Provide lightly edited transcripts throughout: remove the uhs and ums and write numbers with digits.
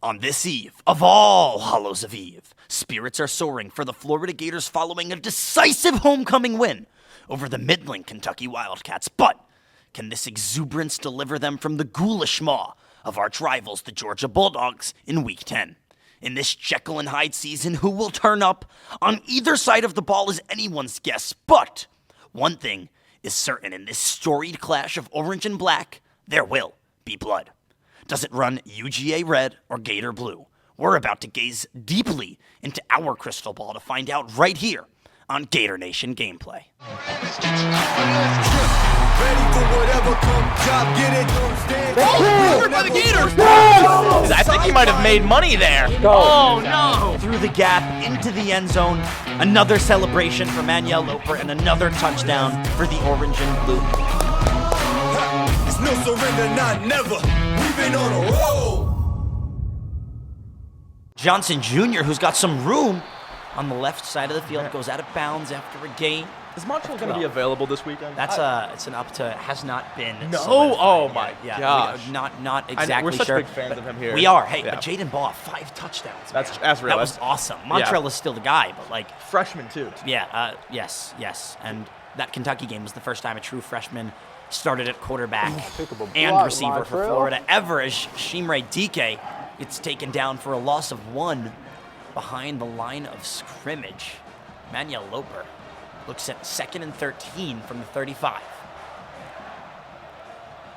On this eve of All Hallows of Eve, spirits are soaring for the Florida Gators following a decisive homecoming win over the middling Kentucky Wildcats. But can this exuberance deliver them from the ghoulish maw of arch rivals, the Georgia Bulldogs, in Week 10? In this Jekyll and Hyde season, who will turn up on either side of the ball is anyone's guess. But one thing is certain: in this storied clash of orange and black, there will be blood. Does it run UGA red or Gator blue? We're about to gaze deeply into our crystal ball to find out right here on Gator Nation Gameplay. By the Gators! I think he might have made money there. Oh no! Through the gap, into the end zone, another celebration for Manuel Loper and another touchdown for the orange and blue. It's no surrender, not never. We've been on a roll. Johnson Jr., who's got some room on the left side of the field, goes out of bounds after a gain. Is Montreal going to be available this weekend? That's it's an up to has not been. No. solidified Oh yet. my Yeah, gosh. Not exactly we're such sure. big fans of him here. We are. Hey, Yeah. but Jaden Baugh, 5 touchdowns. That's real. That was awesome. Montreal is still the guy, but like Freshman too. yeah, yes, and that Kentucky game was the first time a true freshman started at quarterback and receiver for Florida ever, as Shimre Dike gets taken down for a loss of 1 behind the line of scrimmage. Manuel Loper looks at 2nd and 13 from the 35.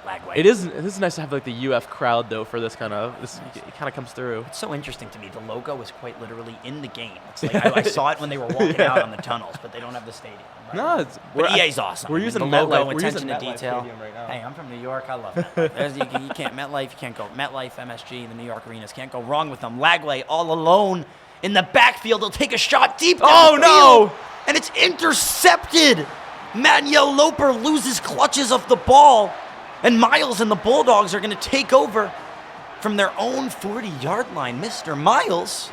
Lagway. It is nice to have like the UF crowd though for this kind of it kind of comes through. It's so interesting to me. The logo is quite literally in the game. It's like I saw it when they were walking out on the tunnels, but they don't have the stadium. Right? No, But EA's awesome. We're I mean, using the logo, MetLife. We're attention using to MetLife detail. Stadium right now. Hey, I'm from New York. I love MetLife. You can't MetLife. You can't go MetLife, MSG, the New York arenas. Can't go wrong with them. Lagway all alone in the backfield. He'll take a shot deep downfield. Oh no! And it's intercepted. Manuel Loper loses clutches of the ball, and Miles and the Bulldogs are going to take over from their own 40-yard line. Mr. Miles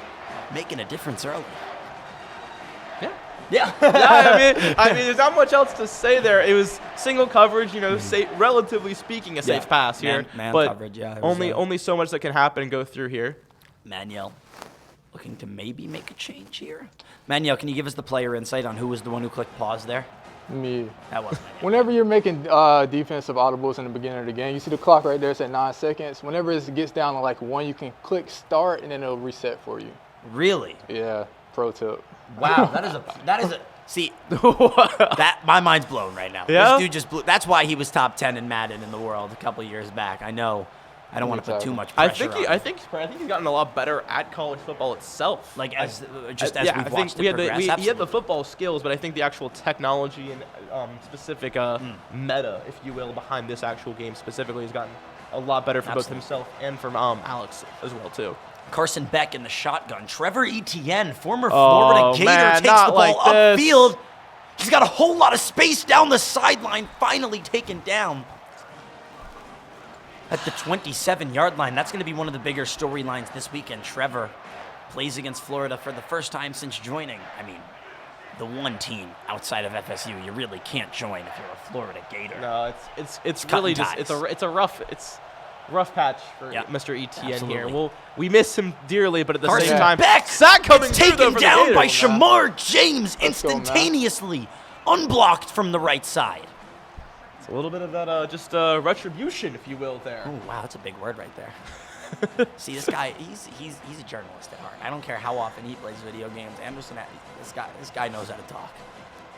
making a difference early. Yeah. Yeah. I mean, there's not much else to say there. It was single coverage, safe, relatively speaking, a safe pass here. Man but coverage, yeah. only so much that can happen and go through here. Manuel looking to maybe make a change here. Manuel, can you give us the player insight on who was the one who clicked pause there? Me. That wasn't Manuel. Whenever you're making defensive audibles in the beginning of the game, you see the clock right there, it's at 9 seconds. Whenever it gets down to like 1, you can click start and then it'll reset for you. Really? Yeah, pro tip. Wow, that is a see that my mind's blown right now. Yeah? This dude just blew. That's why he was top 10 in Madden in the world a couple of years back. I know. I don't want to put too much pressure on I think he's gotten a lot better at college football itself. Like as we've I think watched it progress. he had the Absolutely. football skills, but I think the actual technology and specific meta, if you will, behind this actual game specifically has gotten a lot better for both himself and from Alex as well too. Carson Beck in the shotgun. Trevor Etienne, former Florida Gator, man, takes not the ball like this. upfield. He's got a whole lot of space down the sideline, finally taken down at the 27-yard line. That's going to be one of the bigger storylines this weekend. Trevor plays against Florida for the first time since joining. I mean, the one team outside of FSU you really can't join if you're a Florida Gator. No, it's cutting really just ties. it's a rough patch for Mr. Etienne Absolutely. here. We miss him dearly, but at the Carson same time, Beck sack coming gets through, though, taken for the down by Gators. Shamar James Let's go, man. instantaneously, unblocked from the right side. It's a little bit of that just retribution, if you will, there. Oh wow, that's a big word right there. See, this guy, he's a journalist at heart. I don't care how often he plays video games. Anderson, this guy knows how to talk.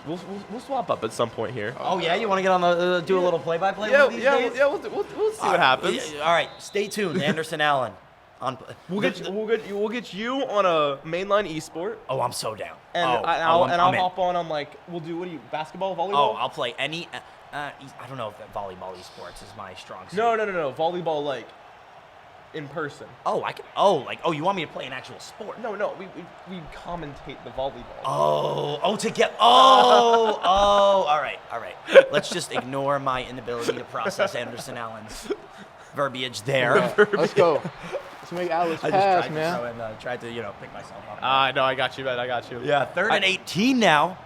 We'll swap up at some point here. Oh yeah, you want to get on the do a little play-by-play? Yeah, one of these days? we'll see what happens. All right, stay tuned, Anderson Allen. We'll get you on a mainline esport, Oh, I'm so down. and I'll hop on like we'll do basketball, volleyball. Oh, I'll play any. I don't know if that volleyball esports is my strong suit. No, volleyball like in person. Oh, I can. Oh, you want me to play an actual sport? No, we commentate the volleyball. All right. Let's just ignore my inability to process Anderson Allen's verbiage there. Let's go. Let's make Alex pass, man. Tried to pick myself up. No, I got you, man. I got you. Yeah, 3rd and 18 now.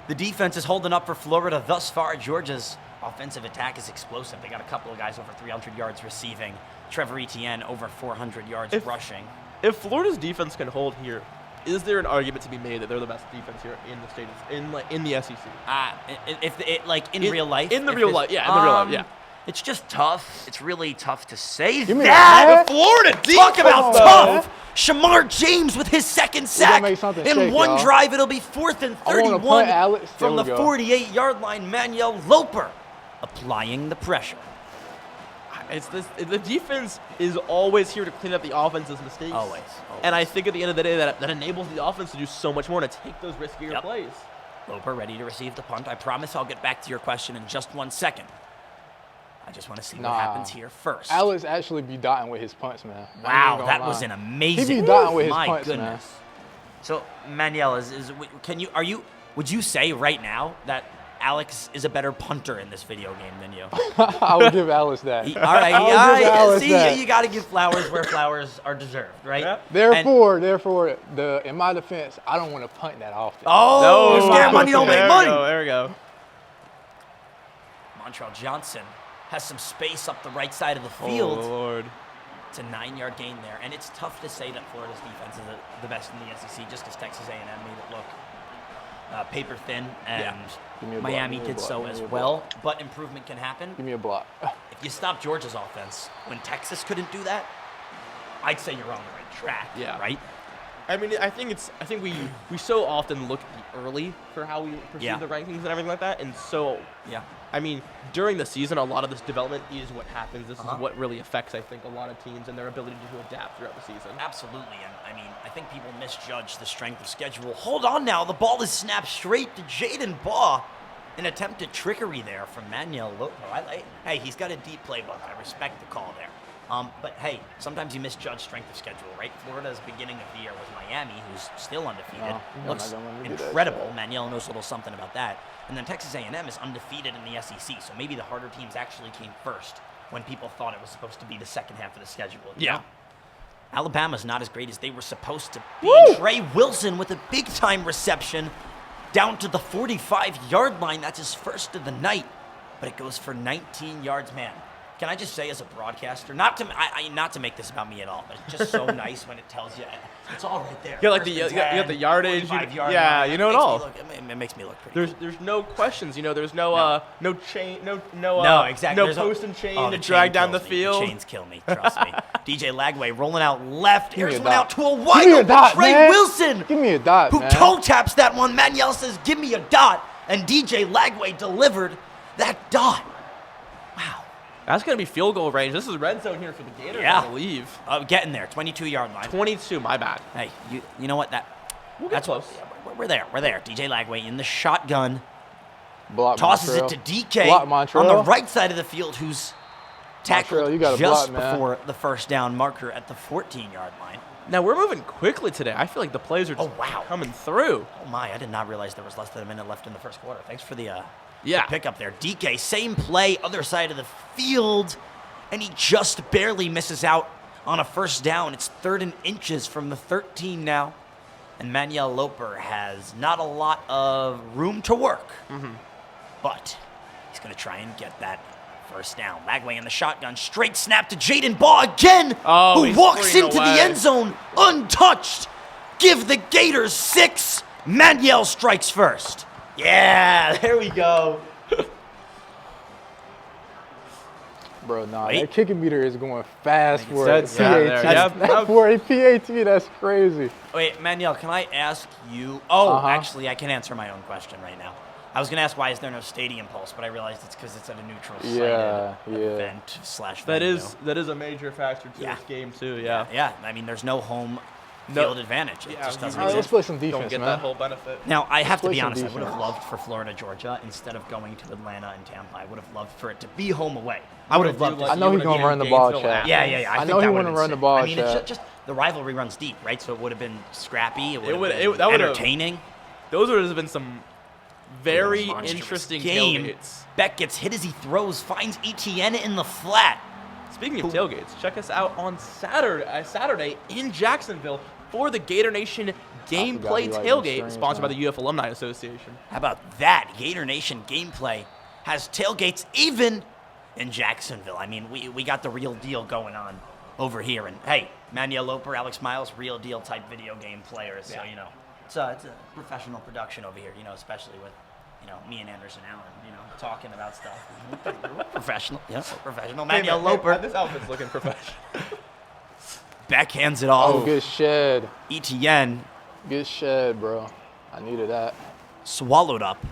The defense is holding up for Florida thus far. Georgia's offensive attack is explosive. They got a couple of guys over 300 yards receiving. Trevor Etienne over 400 yards rushing. If Florida's defense can hold here, is there an argument to be made that they're the best defense here in the state, in the SEC? In real life. In the real life, yeah. It's just tough. It's really tough to say Give me that. that. Florida defense. Talk about though. tough. Shamar James with his second sack. make something In shake, one y'all. drive, it'll be 4th and I wanna 31 punt, Alex. from the There we go. 48-yard line. Manuel Loper applying the pressure. The defense is always here to clean up the offense's mistakes. Always. And I think at the end of the day, that enables the offense to do so much more and to take those riskier plays. Loper ready to receive the punt. I promise I'll get back to your question in just 1 second. I just want to see what happens here first. Alex actually be dotting with his punts, man. I ain't Wow, gonna that lie. was an amazing. He be dotting with his My punts, man. goodness. So Manuel, would you say right now that Alex is a better punter in this video game than you? I would give Alex that. All right, I would give Alex see, that. you got to give flowers where flowers are deserved, right? Yeah. Therefore, in my defense, I don't want to punt that often. Oh, scam money don't make money. There we go. Montrell Johnson has some space up the right side of the field. Oh, Lord. It's a 9-yard gain there, and it's tough to say that Florida's defense is the best in the SEC just because Texas A&M made it look paper thin, and Give me a block, Miami give me a did block, so give as me a well. But improvement can happen. Give me a block. If you stop Georgia's offense when Texas couldn't do that, I'd say you're on the right track. Yeah. Right. I mean, I think we so often look at the early for how we perceive the rankings and everything like that, and so I mean, during the season, a lot of this development is what happens. This is what really affects, I think, a lot of teams and their ability to adapt throughout the season. Absolutely, and I mean, I think people misjudge the strength of schedule. Hold on now, the ball is snapped straight to Jaden Baugh. An attempted trickery there from Manuel Lopo. Hey, he's got a deep playbook. I respect the call there. But hey, sometimes you misjudge strength of schedule, right? Florida's beginning of the year with Miami, who's still undefeated. Looks incredible. Manuel knows a little something about that. And then Texas A&M is undefeated in the SEC, so maybe the harder teams actually came first when people thought it was supposed to be the second half of the schedule. Yeah. Alabama's not as great as they were supposed to be. Trey Wilson with a big-time reception down to the 45-yard line. That's his first of the night, but it goes for 19 yards, man. Can I just say, as a broadcaster, not to make this about me at all, but it's just so nice when it tells you it's all right there. Yeah, like you got the yardage. You know it all. It makes me look pretty. There's no questions. You know, there's no chain, no exactly. no post and chain to drag down the field. The chains kill me. Trust me. DJ Lagway rolling out left. Give me Here's a one dot. out to a wide Give me a open dot, Trey man. Wilson. Give me a dot, who man. toe taps that one. Manuel says, "Give me a dot," and DJ Lagway delivered that dot. Wow. That's going to be field goal range. This is red zone here for the Gators, I believe. Getting there, 22-yard line. 22, my bad. Hey, you know what? That's close. We're there. We're there. DJ Lagway in the shotgun. Block Tosses Montrell. it to DK Block on Montrell. the right side of the field, who's tackled Montrell, you gotta just block, man. before the first down marker at the 14-yard line. Now, we're moving quickly today. I feel like the plays are just coming through. Oh, my. I did not realize there was less than a minute left in the first quarter. Thanks for the Yeah. pickup there. DK, same play, other side of the field, and he just barely misses out on a first down. It's 3rd and inches from the 13 now, and Manuel Loper has not a lot of room to work, but he's going to try and get that first down. Lagway in the shotgun, straight snap to Jaden Baugh again, who walks into the end zone untouched. Give the Gators 6. Manuel strikes first. Yeah, there we go. Bro, nah, Wait. that kicking meter is going fast for a That's- yeah, there, PAT. yep. For a PAT, that's crazy. Wait, Manuel, can I ask you? Oh, Uh-huh. actually, I can answer my own question right now. I was going to ask why is there no stadium pulse, but I realized it's because it's at a neutral event / That venue. is a major factor to this game too. Yeah. Yeah, I mean, there's no home field advantage. It just doesn't All right, let's exist. play some Don't defense, get man. that whole benefit. Now, I have to play be some honest, I would have defense. loved for Florida, Georgia, instead of going to Atlanta and Tampa, I would have loved for it to be home away. I would have loved it. I know he's gonna run the ball, Chad. Yeah. I think know he that wanna would've been run the sick. ball, I mean, it's Chad. just the rivalry runs deep, right? So it would have been scrappy. It would would- have been that would've- entertaining. Those would have been some very Monstrous interesting game. tailgates. Beck gets hit as he throws, finds Etienne in the flat. Speaking of tailgates, check us out on Saturday in Jacksonville for the Gator Nation Gameplay he liked Tailgate, the sponsored by strings, the UF Alumni Association. How about that? Gator Nation Gameplay has tailgates even in Jacksonville. I mean, we got the real deal going on over here. And, hey, Manuel Loper, Alex Miles, real deal type video game players. So, it's a professional production over here, especially with, me and Anderson Allen, talking about stuff. Professional. Yeah, professional. Manuel Loper. This outfit's looking professional. Backhands it off. Oh, good shed. ETN. Good shed, bro. I needed that. Swallowed up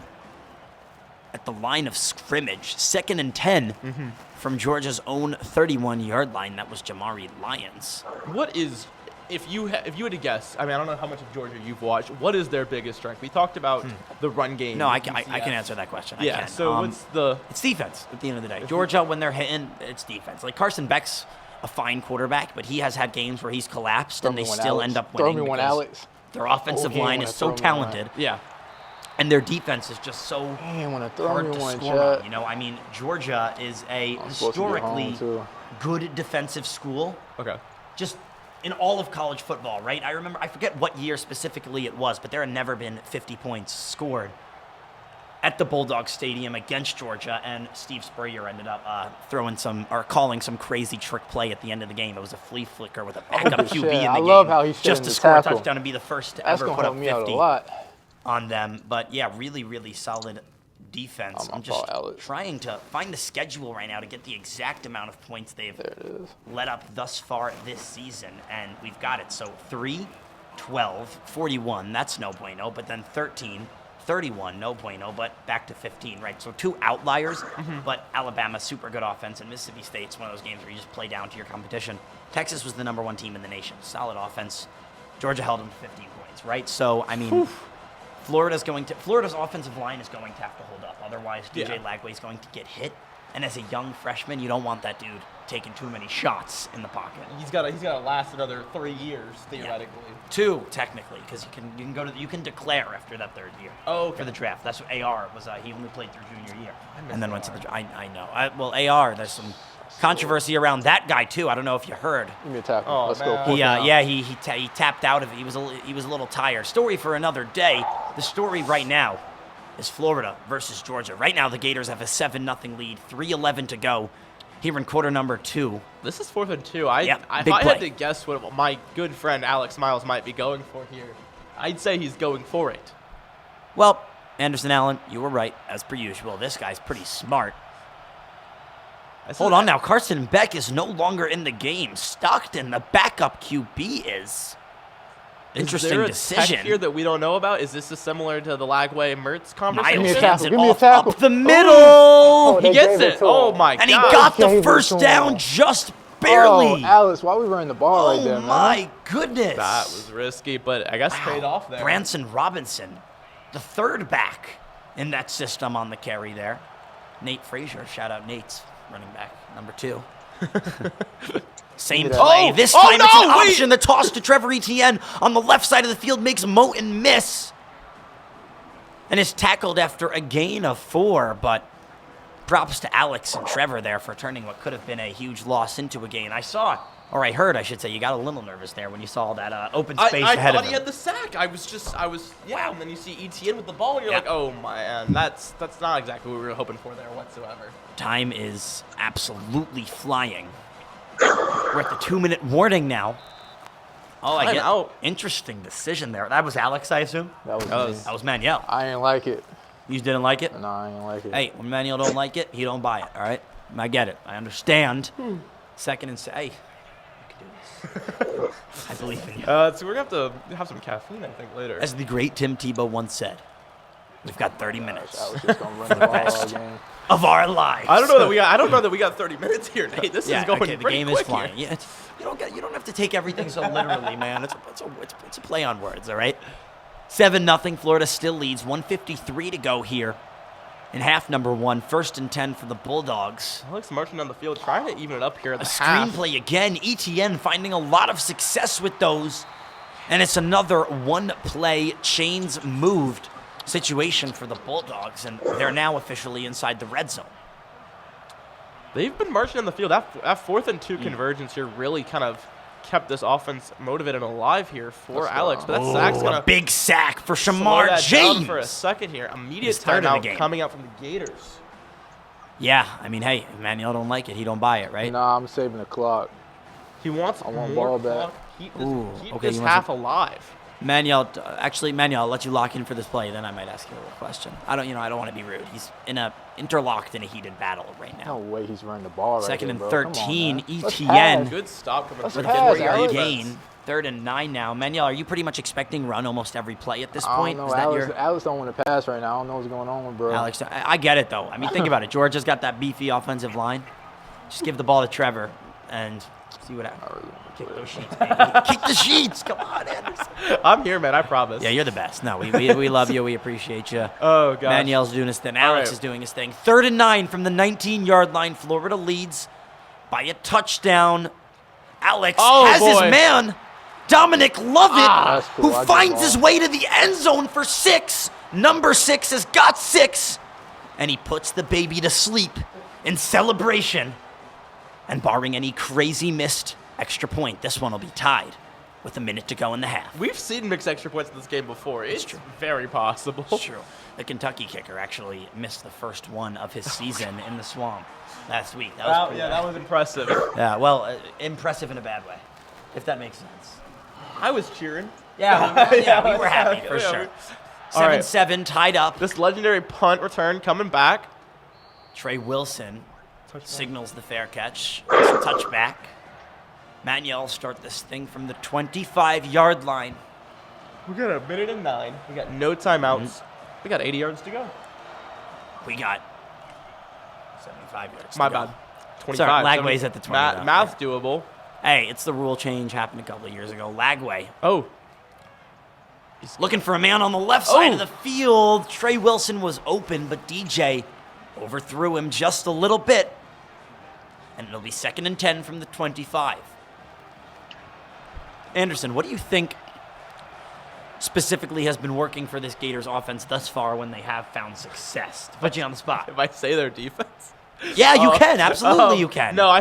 at the line of scrimmage. 2nd and 10 from Georgia's own 31-yard line. That was Jamari Lyons. What is, if you had to guess, I mean, I don't know how much of Georgia you've watched. What is their biggest strength? We talked about the run game. No, I can answer that question. Yeah, I can. so It's defense at the end of the day. Georgia, when they're hitting, it's defense. Like Carson Beck's a fine quarterback, but he has had games where he's collapsed and they still end up winning. Throw me one, Alex. Their offensive line is so talented. Yeah. And their defense is just so hard to score on. I mean, Georgia is a historically good defensive school. Okay. Just in all of college football, right? I forget what year specifically it was, but there had never been 50 points scored at the Bulldog Stadium against Georgia, and Steve Spurrier ended up calling some crazy trick play at the end of the game. It was a flea flicker with a backup QB in the game. I love how he's just to score a touchdown and be the first to ever put up 50 on them. But yeah, really, really solid defense. I'm just trying to find the schedule right now to get the exact amount of points they've let up thus far this season, and we've got it. So 3, 12, 41, that's no bueno, but then 13, 31, no bueno, but back to 15, right? So 2 outliers, but Alabama, super good offense, and Mississippi State's one of those games where you just play down to your competition. Texas was the #1 team in the nation, solid offense. Georgia held them to 15 points, right? So, I mean, Florida's offensive line is going to have to hold up. Otherwise, DJ Lagway is going to get hit. And as a young freshman, you don't want that dude taking too many shots in the pocket. He's got to last another 3 years theoretically. Yeah. 2 technically, because you can declare after that 3rd year. Oh, okay. For the draft. That's what AR was. He only played through junior year, and then went to the. I know. AR. There's some controversy around that guy too. I don't know if you heard. Give me a tackle. Oh, Let's man. go. He tapped out of it. He was a little tired. Story for another day. The story right now is Florida versus Georgia. Right now, the Gators have a 7-0 lead. 3:11 to go. Here in quarter number 2. This is 4th and 2. If I had to guess what my good friend Alex Miles might be going for here, I'd say he's going for it. Well, Anderson Allen, you were right, as per usual. This guy's pretty smart. Hold on now. Carson Beck is no longer in the game. Stockton, the backup QB, is. Interesting decision. Is there a tech here that we don't know about? Is this similar to the Lagway-Mertz conversation? Miles hands it off up the middle. He gets it. Oh, my God. And he got the first down just barely. Oh, Alex, why are we running the ball like that, man? Oh, my goodness. That was risky, but I guess paid off there. Branson Robinson, the 3rd back in that system on the carry there. Nate Frazier, shout out Nate's running back, number 2. Same play. This time it's an option. The toss to Trevor Etienne on the left side of the field makes Moten miss. And is tackled after a gain of 4, but props to Alex and Trevor there for turning what could have been a huge loss into a gain. I heard, I should say, you got a little nervous there when you saw that open space ahead of him. I thought he had the sack. I was, wow. And then you see Etienne with the ball, and you're like, oh, man, that's not exactly what we were hoping for there whatsoever. Time is absolutely flying. We're at the 2-minute warning now. Oh, I get out. Interesting decision there. That was Alex, I assume? That was Manuel. I ain't like it. You didn't like it? No, I ain't like it. Hey, when Manuel don't like it, he don't buy it, all right? I get it. I understand. 2nd and hey, you can do this. I believe in you. So we're going to have to have some caffeine, I think, later. As the great Tim Tebow once said, we've got 30 minutes. I was just going to run the ball all game. Of our lives. I don't know that we got 30 minutes here, Nate. This is going pretty the game quick is flying. Here. Yeah, you don't have to take everything so literally, man. It's a play on words, all right? 7-0. Florida still leads. 1:53 to go here in half number 1. 1st and 10 for the Bulldogs. Alex marching down the field, trying to even it up here at the half. Screenplay again. ETN finding a lot of success with those. And it's another one-play chains moved situation for the Bulldogs, and they're now officially inside the red zone. They've been marching on the field. That 4th and 2 convergence here really kind of kept this offense motivated and alive here for Alex. But that sack's going to a big sack for Shamar James for a second here. Immediate timeout coming out from the Gators. Yeah, I mean, hey, if Manuel don't like it, he don't buy it, right? Nah, I'm saving the clock. He wants I want more ball back. clock. Keep this, Ooh, keep okay, this he wants half alive. Manuel, I'll let you lock in for this play, then I might ask you a little question. I don't want to be rude. He's interlocked in a heated battle right now. No way he's running the ball right Second here, and bro. 13, Come on, man. Let's ETN. pass. Good stop coming Let's from pass, With a Alex. gain. 3rd and 9 now. Manuel, are you pretty much expecting run almost every play at this I point? don't Is know. that Alex don't want to pass right now. I don't know what's going on with bro. Alex, I get it, though. I mean, think about it. Georgia's got that beefy offensive line. Just give the ball to Trevor and see what happens. Kick those sheets, baby. Kick the sheets. Come on, Anderson. I'm here, man. I promise. Yeah, you're the best. No, we love you. We appreciate you. Oh, gosh. Manuel's doing his thing. Alex right. is doing his thing. 3rd and 9 from the 19-yard line. Florida leads by a touchdown. Alex has his boy. man, Dominic Lovett, That's cool. I who get finds ball. his way to the end zone for 6. Number 6 has got 6. And he puts the baby to sleep in celebration. And barring any crazy missed extra point, this one will be tied with a minute to go in the half. We've seen mixed extra points in this game before. It's very possible. It's true. The Kentucky kicker actually missed the first one of his season in the swamp last week. That was pretty bad. that was impressive. Yeah, well, impressive in a bad way, if that makes sense. I was cheering. Yeah, we were happy for sure. All right. 7-7 tied up. This legendary punt return coming back. Trey Wilson signals the fair catch. It's a touchback. Manuel start this thing from the 25-yard line. We got a minute and 9. We got no timeouts. We got 80 yards to go. We got 75 yards. My to go. bad. 25. Sorry, Lagway's at the 20. though. Math's doable. Hey, it's the rule change happened a couple of years ago. Lagway. Oh, He's looking for a man on the left side Oh. of the field. Trey Wilson was open, but DJ overthrew him just a little bit. And it'll be 2nd and 10 from the 25. Anderson, what do you think specifically has been working for this Gators offense thus far when they have found success? To put you on the spot. if I say their defense. Yeah, you can. Absolutely, you can. No, I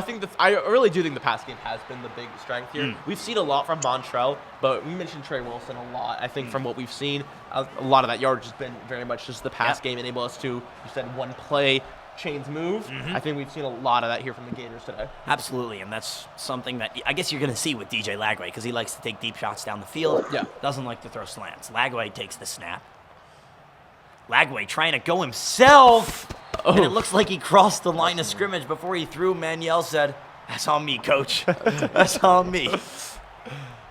really do think the pass game has been the big strength here. We've seen a lot from Montrell, but we mentioned Trey Wilson a lot. I think from what we've seen, a lot of that yardage has been very much just the pass game enable us to, you said, one play, chains move. I think we've seen a lot of that here from the Gators today. Absolutely, and that's something that I guess you're going to see with DJ Lagway because he likes to take deep shots down the field. Yeah. Doesn't like to throw slants. Lagway takes the snap. Lagway trying to go himself. And it looks like he crossed the line of scrimmage before he threw. Manuel said, "That's on me, coach. That's on me."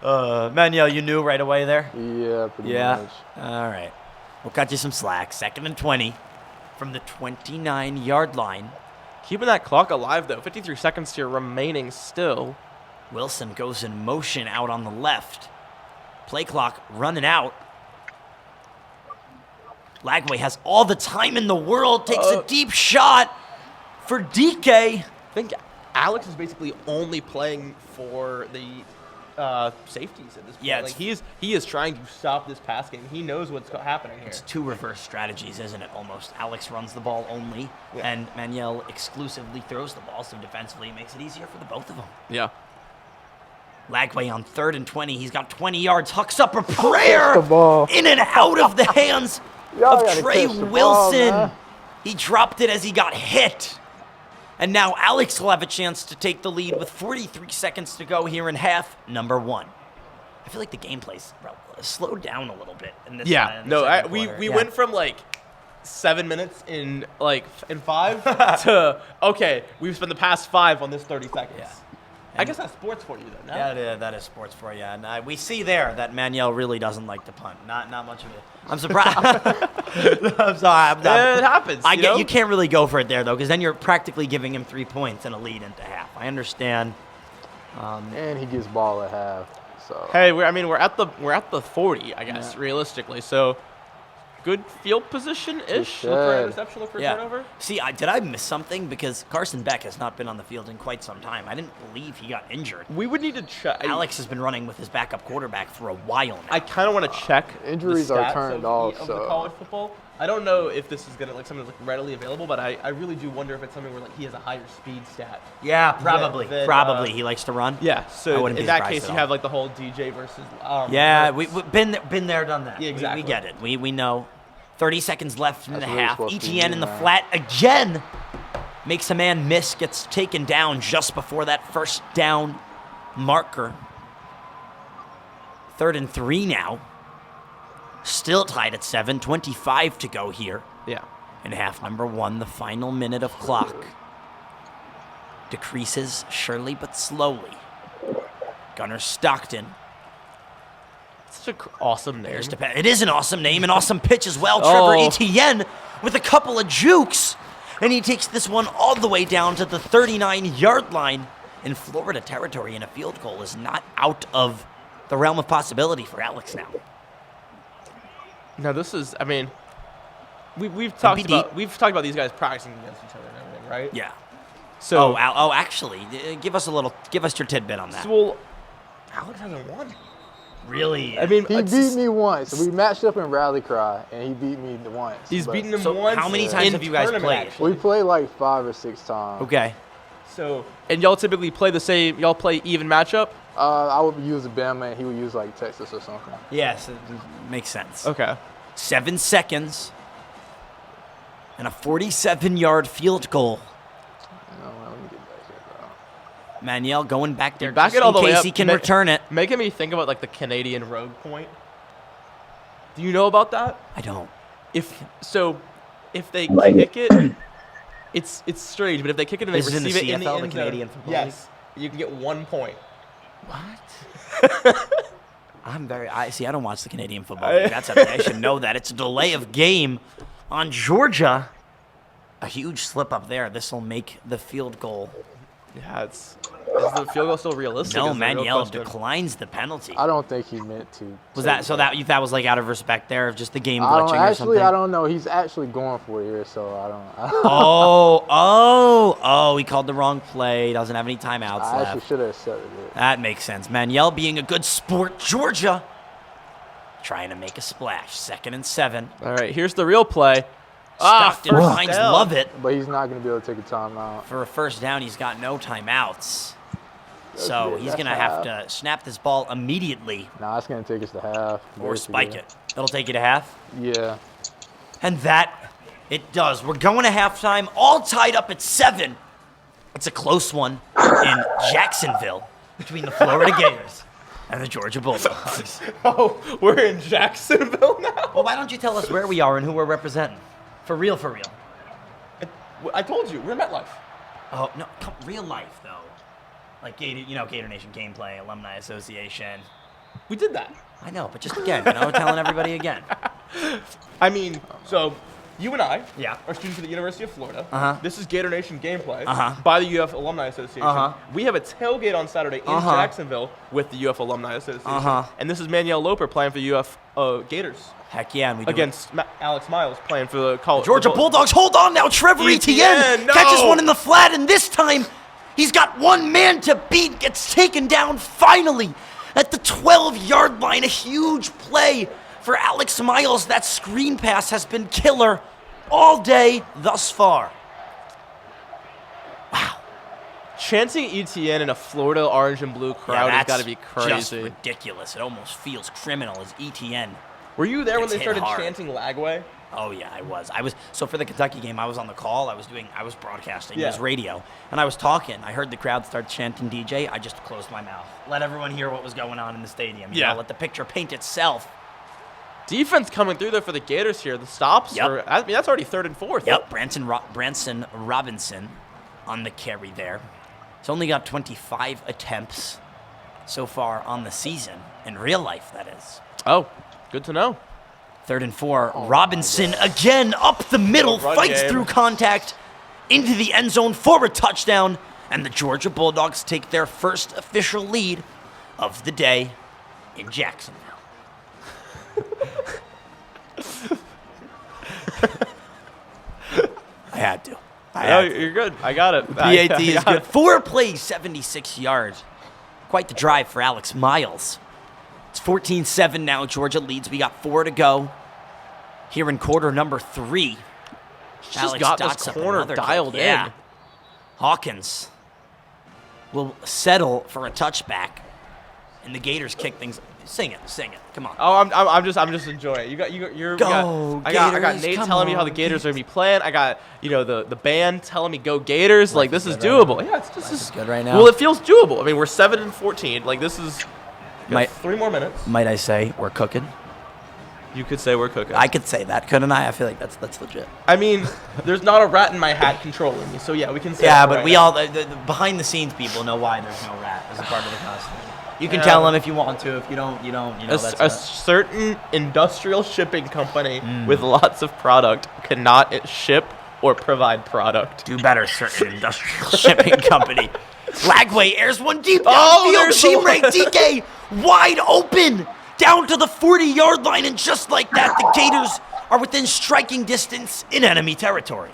Manuel, you knew right away there? Yeah, pretty Yeah. much. All right. We'll cut you some slack. 2nd and 20 from the 29-yard line. Keeping that clock alive, though. 53 seconds here remaining still. Wilson goes in motion out on the left. Play clock running out. Lagway has all the time in the world, takes a deep shot for DK. I think Alex is basically only playing for the safeties at this point. Yeah, like he is trying to stop this pass game. He knows what's happening here. It's 2 reverse strategies, isn't it, almost? Alex runs the ball only, and Manuel exclusively throws the ball, so defensively it makes it easier for the both of them. Yeah. Lagway on 3rd and 20. He's got 20 yards, hucks up a prayer the ball. in and out of the hands Y'all of gotta Trey catch the ball, Wilson. man. He dropped it as he got hit. And now Alex will have a chance to take the lead with 43 seconds to go here in half number 1. I feel like the gameplay's slowed down a little bit in this. Yeah. in the No, second we quarter. Yeah. went from like 7 minutes in 5 to okay, we've spent the past 5 on this 30 seconds. Yeah. I guess that's sports for you then. No? Yeah, that is sports for you. And we see there that Manuel really doesn't like to punt. Not much of it. I'm surprised. I'm sorry. It happens. I you get know? you can't really go for it there though, because then you're practically giving him 3 points and a lead into half. I understand. And he gets ball at half. So Hey, we're at the 40, I guess, realistically. So good field position-ish. Look for Good. an interception, look for a turnover. See, did I miss something? Because Carson Beck has not been on the field in quite some time. I didn't believe he got injured. We would need to check. Alex has been running with his backup quarterback for a while now. I kind of want to check Injuries the are stats turned of off, the so- college football. I don't know if this is gonna something that's readily available, but I really do wonder if it's something where he has a higher speed stat. Yeah, probably. Then, Probably he likes to run. Yeah, I so wouldn't in be that surprised case, at you all. have the whole DJ versus. Yeah, Hurts. we've been there, done that. Yeah, exactly. We get it. We know. 30 seconds left in the That's really half. supposed to be ETN in the man. flat again. makes a man miss, gets taken down just before that first down marker. 3rd and 3 now. Still tied at 7, 25 to go here. Yeah. In half number 1, the final minute of clock decreases surely but slowly. Gunnar Stockton. Such an awesome name. It is an awesome name, an awesome pitch as well. Trevor Etienne with a couple of jukes. And he takes this one all the way down to the 39-yard line in Florida territory. And a field goal is not out of the realm of possibility for Alex now. Now this is, I mean, we've talked about these guys practicing against each other and everything, right? Yeah. So actually, give us your tidbit on that. Well, Alex hasn't won. Really? I mean, He beat me once. We matched up in Rally Cry, and he beat me once. He's beaten him So once. how many times in have you guys tournament, played? actually. We played like 5 or 6 times. Okay. So, and y'all typically play the same. Y'all play even matchup. I would use Bama, and he would use like Texas or something. Yes, it makes sense. Okay. 7 seconds and a 47-yard field goal. Let me get back here, bro. Manuel going back there Back just it all in the way case up. he can return it. Making me think about like the Canadian rogue point. Do you know about that? I don't. If they kick it, it's strange. But if they kick it and they This is in receive the it in the CFL, end the zone, Canadian Football yes, you can get 1 point. What? I don't watch the Canadian Football League. That's something I should know that. It's a delay of game on Georgia. A huge slip up there. This will make the field goal. Yeah, is the field goal still realistic? No, is the real Manuel question. declines the penalty. I don't think he meant to. Was that so that was like out of respect there of just the game I glitching don't, or actually, something? I don't know. He's actually going for it here, so I don't. He called the wrong play. Doesn't have any timeouts I actually left. should have accepted it. That makes sense. Manuel being a good sport. Georgia trying to make a splash. 2nd and 7. All right, here's the real play. Stockton first finds down. Lovett. But he's not going to be able to take a timeout. For a first down, he's got no timeouts. So good. he's That's going to have to snap this ball immediately Nah, it's going to take us to half. or spike it. That'll take you to half. Yeah. And that it does. We're going to halftime, all tied up at 7. It's a close one in Jacksonville between the Florida Gators and the Georgia Bulldogs. Oh, we're in Jacksonville now. Well, why don't you tell us where we are and who we're representing? For real, for real. I told you, we're MetLife. Oh, no, real life, though. Like, Gator Nation Gameplay, Alumni Association. We did that. I know, but just again, telling everybody again. I mean, so you and I Yeah. are students at the University of Florida. Uh-huh. This is Gator Nation Gameplay Uh-huh. by the UF Alumni Association. Uh-huh. We have a tailgate on Saturday in Uh-huh. Jacksonville with the UF Alumni Association. Uh-huh. And this is Manuel Loper playing for the UF Gators Heck yeah, and we do against Alex Miles playing for the college. Georgia Bulldogs. Hold on now, Trevor Etienne Etienne, no! catches one in the flat, and this time he's got one man to beat, gets taken down finally at the 12-yard line. A huge play for Alex Miles. That screen pass has been killer all day thus far. Wow. Chanting Etienne in a Florida orange and blue crowd has got to be Just crazy. ridiculous. It almost feels criminal as Etienne. Were you there when Gets they hit started hard. chanting Lagway? Oh yeah, I was. So for the Kentucky game, I was on the call. I was broadcasting. It was Yeah. radio, and I was talking. I heard the crowd start chanting DJ. I just closed my mouth, let everyone hear what was going on in the stadium. You Yeah. know, let the picture paint itself. Defense coming through there for the Gators here. The stops. Yep. I mean, that's already 3rd and 4th. Yep, Branson Robinson on the carry there. He's only got 25 attempts so far on the season in real life. That is. Oh, good to know. 3rd and 4. Robinson again up the middle, Run fights game. through contact into the end zone for a touchdown, and the Georgia Bulldogs take their first official lead of the day in Jacksonville. I had to. No, you're good. I got it. PAT I is got good. it. 4 plays, 76 yards. Quite the drive for Alex Miles. It's 14-7 now. Georgia leads. We got 4 to go. Here in quarter number 3. Just got this corner dialed in. Hawkins will settle for a touchback. And the Gators kick things. Sing it. Come on. Oh, I'm just enjoying it. I got Nate telling me how the Gators are gonna be playing. I got the band telling me go Gators. Like this is doable. Right, yeah, this is good right now. Well, it feels doable. I mean, we're 7-14. Like this is 3 more minutes. Might I say we're cooking? You could say we're cooking. I could say that, couldn't I? I feel like that's legit. I mean, there's not a rat in my hat controlling me, so yeah, we can say. Yeah, but right we now. all the behind the scenes people know why there's no rat as a part of the costume. You can tell them if you want to. If you don't, you know. A certain industrial shipping company with lots of product cannot ship or provide product. Do better, certain industrial shipping company. Lagway airs one deep Oh, downfield. Team rate DK wide open down to the 40-yard line, and just like that, the Gators are within striking distance in enemy territory.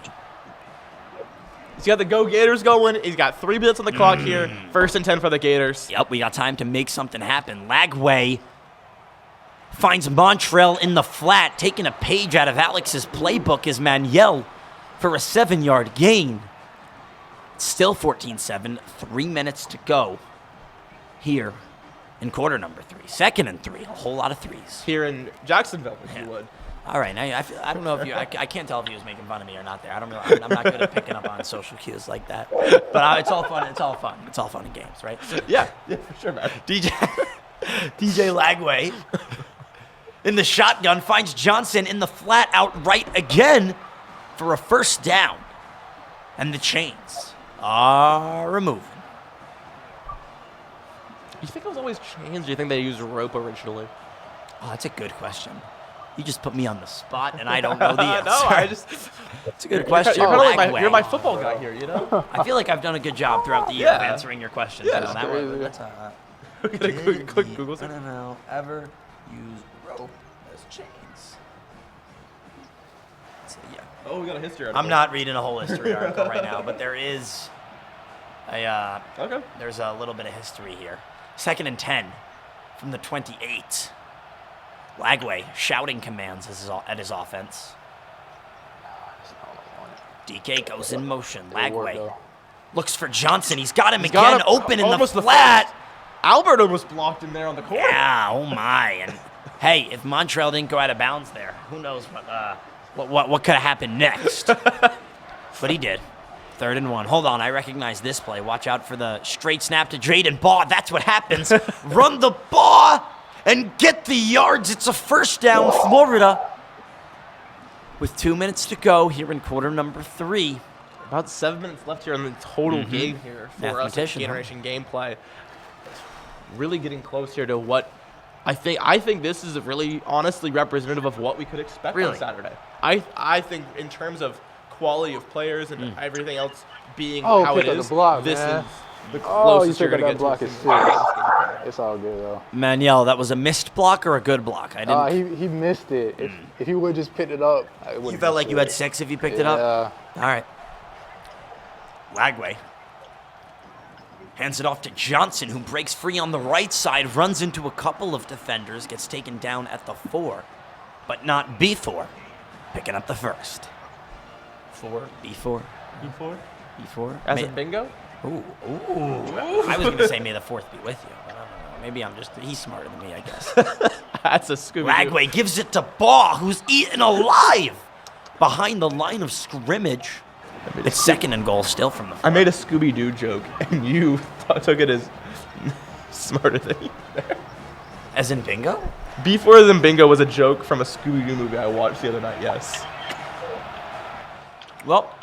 He's got the Go Gators going. He's got 3 minutes on the clock here. 1st and 10 for the Gators. Yep, we got time to make something happen. Lagway finds Montrell in the flat, taking a page out of Alex's playbook as Manuel for a 7-yard gain. Still 14-7, 3 minutes to go here in quarter number 3. 2nd and 3, a whole lot of threes. Here in Jacksonville, if you would. All right, now I don't know if I can't tell if he was making fun of me or not there. I don't know. I'm not good at picking up on social cues like that. But it's all fun. It's all fun. It's all fun and games, right? Yeah, for sure, man. DJ Lagway in the shotgun finds Johnson in the flat outright again for a 1st down. And the chains are removing. Do you think it was always chains? Or do you think they used rope originally? Oh, that's a good question. You just put me on the spot, and I don't know the answer. It's a good question. You're my football guy here, you know? I feel like I've done a good job throughout the year of answering your questions. Yeah, that's quick Google search. NFL ever use rope as chains? So, yeah. Oh, we got a history article. I'm not reading a whole history article right now, but there is there's a little bit of history here. 2nd and 10 from the 28. Lagway shouting commands at his offense. DK goes in motion. Lagway looks for Johnson. He's got him again, open in the flat. Albert almost blocked him there on the corner. Yeah, oh my. And hey, if Montrell didn't go out of bounds there, who knows what could have happened next. But he did. 3rd and 1. Hold on, I recognize this play. Watch out for the straight snap to Drayden Baugh. That's what happens. Run the Baugh and get the yards. It's a 1st down, Florida. With 2 minutes to go here in quarter number 3. About 7 minutes left here in the total game here for us. Generation gameplay. Really getting close here to what I think this is really honestly representative of what we could expect on Saturday. I think in terms of quality of players and everything else being how it is, this is the closest you're going to get block to is sick. It's all good, though. Manuel, that was a missed block or a good block? I didn't. He missed it. If he would have just picked it up, you felt like you had 6 if you picked it up? All right. Lagway hands it off to Johnson, who breaks free on the right side, runs into a couple of defenders, gets taken down at the 4, but not B4. Picking up the 1st. 4. B4. B4? B4. As in bingo? Ooh. I was going to say may the 4th be with you, but I don't know. Maybe he's smarter than me, I guess. That's a Scooby-Doo. Lagway gives it to Baugh, who's eaten alive behind the line of scrimmage. It's 2nd and goal still from the 4. I made a Scooby-Doo joke, and you took it as smarter than you. As in bingo? Before than bingo was a joke from a Scooby-Doo movie I watched the other night, yes. Well,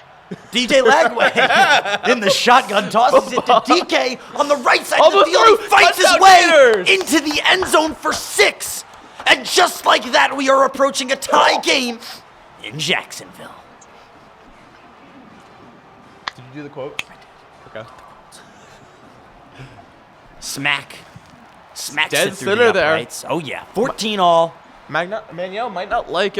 DJ Lagway in the shotgun tosses it to DK on the right side of the field. He fights his way into the end zone for 6. And just like that, we are approaching a tie game in Jacksonville. Did you do the quote? Okay. Smacks dead it through center the there. uprights. Oh yeah, 14 all. Manuel might not like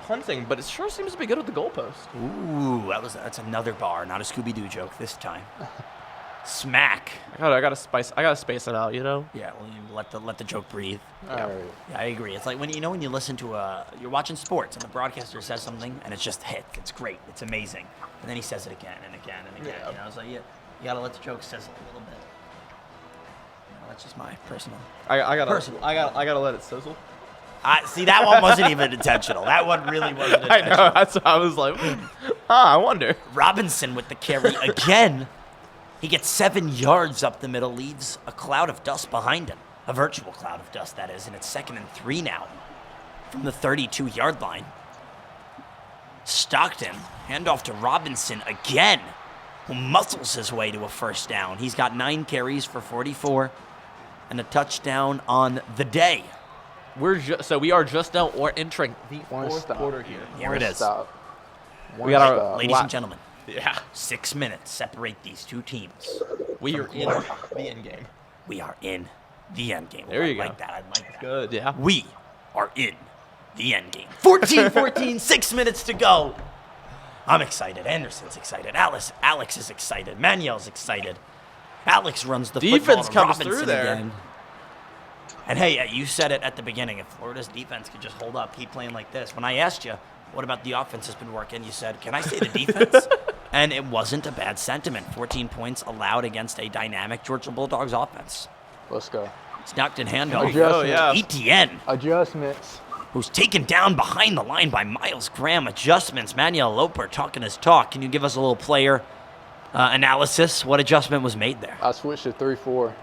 punting, but it sure seems to be good with the goalpost. Ooh, that's another bar, not a Scooby-Doo joke this time. Smack. I gotta space it out, you know. Yeah, well, you let the joke breathe. Yeah, I agree. It's like when you listen to you're watching sports and the broadcaster says something and it's just hit. It's great. It's amazing. And then he says it again and again and again. Yeah. You know, it's like you gotta let the joke sizzle a little bit. That's just my personal. I gotta let it sizzle. See, that one wasn't even intentional. That one really wasn't intentional. I know. That's what I was like. I wonder. Robinson with the carry again. He gets 7 yards up the middle, leaves a cloud of dust behind him. A virtual cloud of dust, that is, and it's 2nd and 3 now from the 32-yard line. Stockton, handoff to Robinson again, who muscles his way to a first down. He's got 9 carries for 44 and a touchdown on the day. We are just now entering the fourth quarter here. Here it is. We got our ladies and gentlemen. Yeah. 6 minutes separate these two teams. We are in the end game. We are in the end game. There you go. I like that. Good, yeah. We are in the end game. 14-14, 6 minutes to go. I'm excited. Anderson's excited. Alex is excited. Manuel's excited. Alex runs the defense football to comes Robinson through there. again. And hey, you said it at the beginning. If Florida's defense could just hold up, keep playing like this. When I asked you, what about the offense has been working, you said, can I say the defense? And it wasn't a bad sentiment. 14 points allowed against a dynamic Georgia Bulldogs offense. Let's go. Stockton handoff. Etienne. Adjustments. Who's taken down behind the line by Miles Graham. Adjustments. Manuel Loper talking his talk. Can you give us a little player analysis? What adjustment was made there? I switched to 3-4.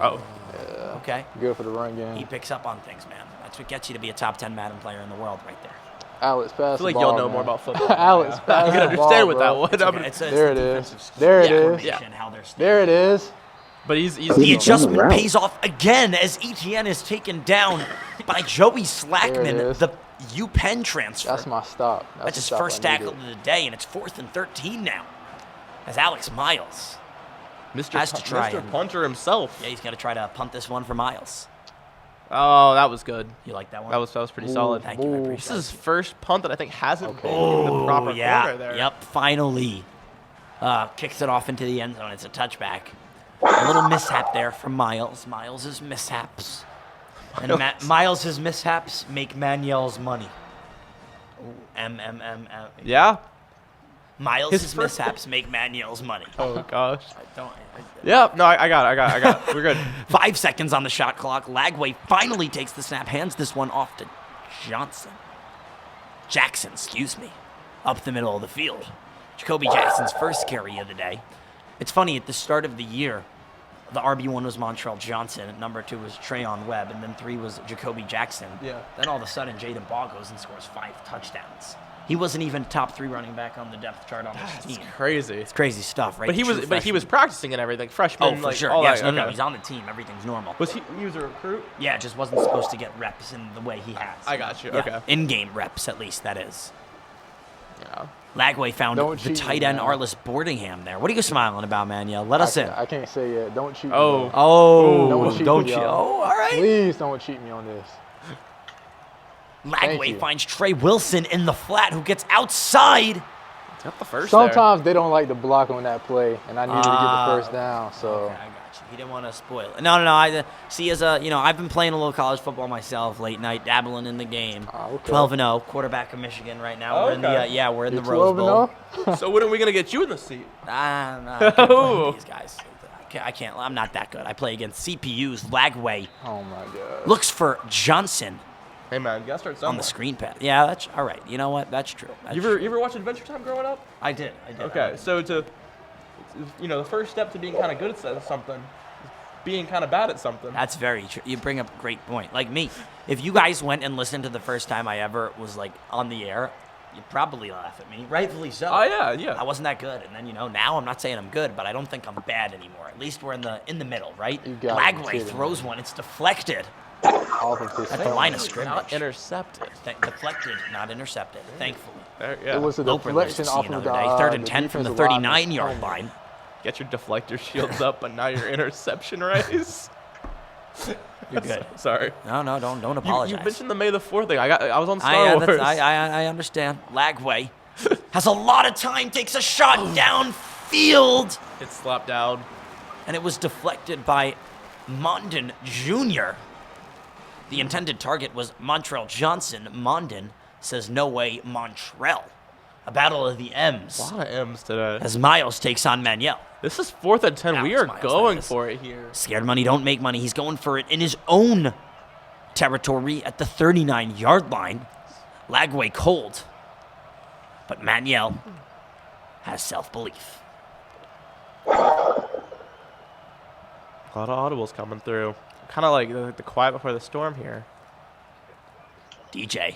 Oh. Yeah. Okay. Good for the run game. He picks up on things, man. That's what gets you to be a top 10 Madden player in the world right there. Alex, pass I feel like the ball, y'all know man. more about football. Alex, pass I the can ball, understand with bro. that one. It's There it the is. defensive There it is. coordination, how they're staying. There it is. But he's The adjustment pays off again as Etienne is taken down by Joey Slackman, is. the UPenn transfer. That's my stop. That's his first tackle of the day, and it's 4th and 13 now. As Alex Miles has to try. Mr. Punter himself. Yeah, he's got to try to punt this one for Miles. Oh, that was good. You like that one? That was pretty solid. Thank you. I appreciate This is his first punt that I think hasn't been in Oh, the proper yeah. corner there. Yep, finally. Kicks it off into the end zone. It's a touchback. A little mishap there from Miles. Miles' mishaps. And Miles' mishaps make Manuel's money. Ooh, Yeah? Miles' mishaps make Manuel's money. Oh, gosh. Don't. Yeah, no, I got it. We're good. 5 seconds on the shot clock. Lagway finally takes the snap, hands this one off to Jackson, up the middle of the field. Jacoby Jackson's first carry of the day. It's funny, at the start of the year, the RB1 was Montreal Johnson, number 2 was Trayon Webb, and then 3 was Jacoby Jackson. Yeah. Then all of a sudden, Jaden Ball goes and scores 5 touchdowns. He wasn't even top 3 running back on the depth chart on this team. It's crazy. It's crazy stuff, right? But he was practicing and everything. Freshman. Oh, for like, sure. all Yes, that. no, Okay. he's on the team. Everything's normal. He was a recruit? Yeah, just wasn't supposed to get reps in the way he has. I got you. Yeah, Okay. in-game reps, at least, that is. Yeah. Lagway found Don't the cheat tight me, end man. Arliss Boardingham there. What are you smiling about, Manuel? Let us in. I can't say it. Don't cheat me. Oh. though. Oh, Don't cheat, you? y'all. Oh, all right. Please don't cheat me on this. Lagway you. finds Trey Wilson in the flat, who gets outside. Got the first Sometimes they don't like to block on that play, and I needed to get the first down. So Okay, I got you. He didn't want to spoil it. No. I see. I've been playing a little college football myself, late night, dabbling in the game. okay. 12-0, quarterback of Michigan right now. We're in the Okay. we're in You're the Rose 12 Bowl. and 0? So when are we going to get you in the seat? I can't play with these guys. I can't. I'm not that good. I play against CPUs. Lagway Oh my God. looks for Johnson Hey, man, you got to start somewhere. on the screen pad. Yeah, that's all right. You know what? That's true. That's You true. ever watch Adventure Time growing up? I did. Okay, so the first step to being kind of good at something is being kind of bad at something. That's very true. You bring up a great point. Like me, if you guys went and listened to the first time I ever was like on the air, you'd probably laugh at me. Rightfully so. Oh, yeah. I wasn't that good, and then now I'm not saying I'm good, but I don't think I'm bad anymore. At least we're in the middle, right? You gotta be Lagway kidding throws one. It's deflected Off of his at the face. line of Not scrimmage. intercepted. Deflected, not intercepted. Thankfully. Yeah. It was a Loper lives deflection to see off of another the day. 3rd and 10 from the defensive lineman. 39-yard Oh, line. Get your deflector shields up, but now your interception race. You're good. Sorry. No, don't You apologize. mentioned the May the 4th thing. I was on Star Wars. I understand. Lagway has a lot of time, takes a shot downfield, It's slapped down. and it was deflected by Mondin Jr. The intended target was Montreal Johnson. Mondin says, no way, Montreal. A battle of the M's A lot of M's today. as Miles takes on Manuel. This is 4th and 10. We are Miles going Davis. for it here. Scared money don't make money. He's going for it in his own territory at the 39-yard line. Lagway cold. But Manuel has self-belief. A lot of audibles coming through. Kind of like the quiet before the storm here. DJ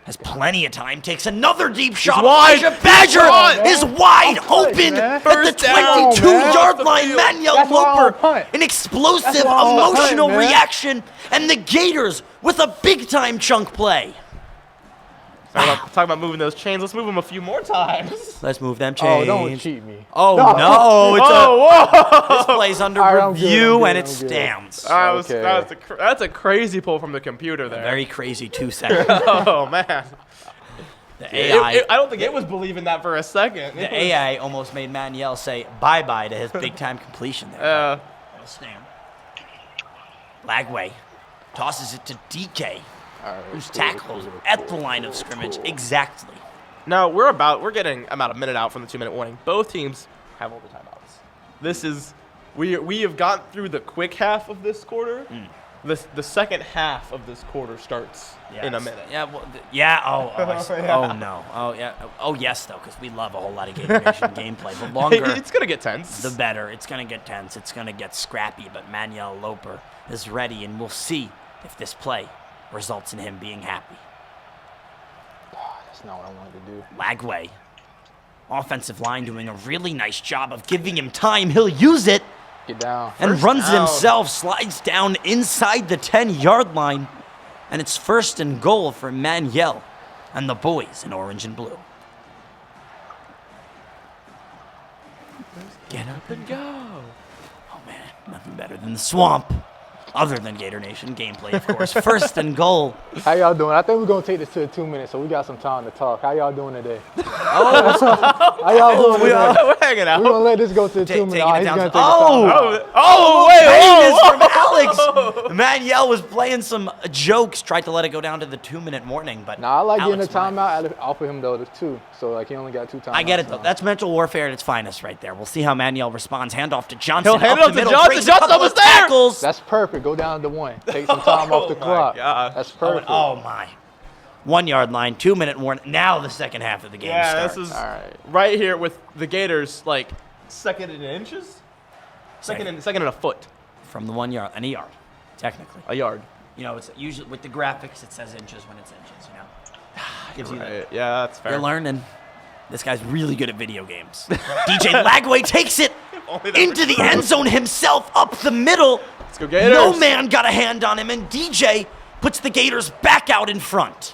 has plenty of time, takes another deep shot. wide. Badger is wide open man. at the First down, 22-yard man. line. Manuel That's why I don't Loper, punt. an explosive, That's why I don't punt, emotional man. reaction, and the Gators with a big-time chunk play. Talking about moving those chains. Let's move them a few more times. Let's move them Oh, chains. don't cheat me. Oh, no. It's Whoa! this play's under All right, I'm good, review, I'm good, and it I'm good. stands. That's a crazy pull from the computer there. Very crazy 2 seconds. Oh, man. The AI, I don't think it was believing that for a second. the AI almost made Manuel say bye-bye to his big-time completion there. It'll stand. Lagway tosses it to DK, who's tackled at the line of scrimmage exactly. Now we're getting about a minute out from the 2-minute warning. Both teams have all the timeouts. This is we have gotten through the quick half of this quarter. The second half of this quarter starts in a minute. Yeah, well, I see. Oh, no. Oh, yeah. Oh, yes, though, because we love a whole lot of Gator Nation gameplay. The longer, It's gonna get tense. the better. It's going to get tense. It's going to get scrappy, but Manuel Loper is ready, and we'll see if this play results in him being happy. That's not what I wanted to do. Lagway, offensive line doing a really nice job of giving him time. He'll use it. Get down. And runs it down. himself, slides down inside the 10-yard line, and it's 1st and goal for Manuel and the boys in orange and blue. Get up and go. Oh, man, nothing better than the swamp, other than Gator Nation gameplay, of course. 1st and goal. How y'all doing? I think we're going to take this to 2 minutes, so we got some time to talk. How y'all doing today? Oh, How y'all doing today? We're hanging out. We're going to let this go to the 2 minutes. taking it He's down going to- to take Oh! the time. Oh, wait, Kindness whoa, from Alex. Manuel was playing some jokes, tried to let it go down to the 2-minute warning, but Nah, I like getting Alex the won it. timeout off of him, though, too. So, like, he only got 2 timeouts. I get it, though. now. That's mental warfare at its finest right there. We'll see how Manuel responds. Handoff to Johnson. He'll hand up it the up to middle, Johnson. breaks a Johnson couple was of there. tackles. That's perfect. Go down to 1. Take some time off the my clock. gosh. That's perfect. Oh, my. 1-yard line, 2-minute warning. Now the second half of the game Yeah, starts. this is All right. right here with the Gators, like second in inches, second in a foot, From the 1 yard, and a yard, technically. a yard. You know, it's usually with the graphics, it says inches when it's inches, you know. Gives you that. Right. Yeah, that's fair. You're learning. This guy's really good at video games. DJ Lagway takes it Only that into was the true. end zone himself, up the middle. Let's go Gators. No man got a hand on him, and DJ puts the Gators back out in front.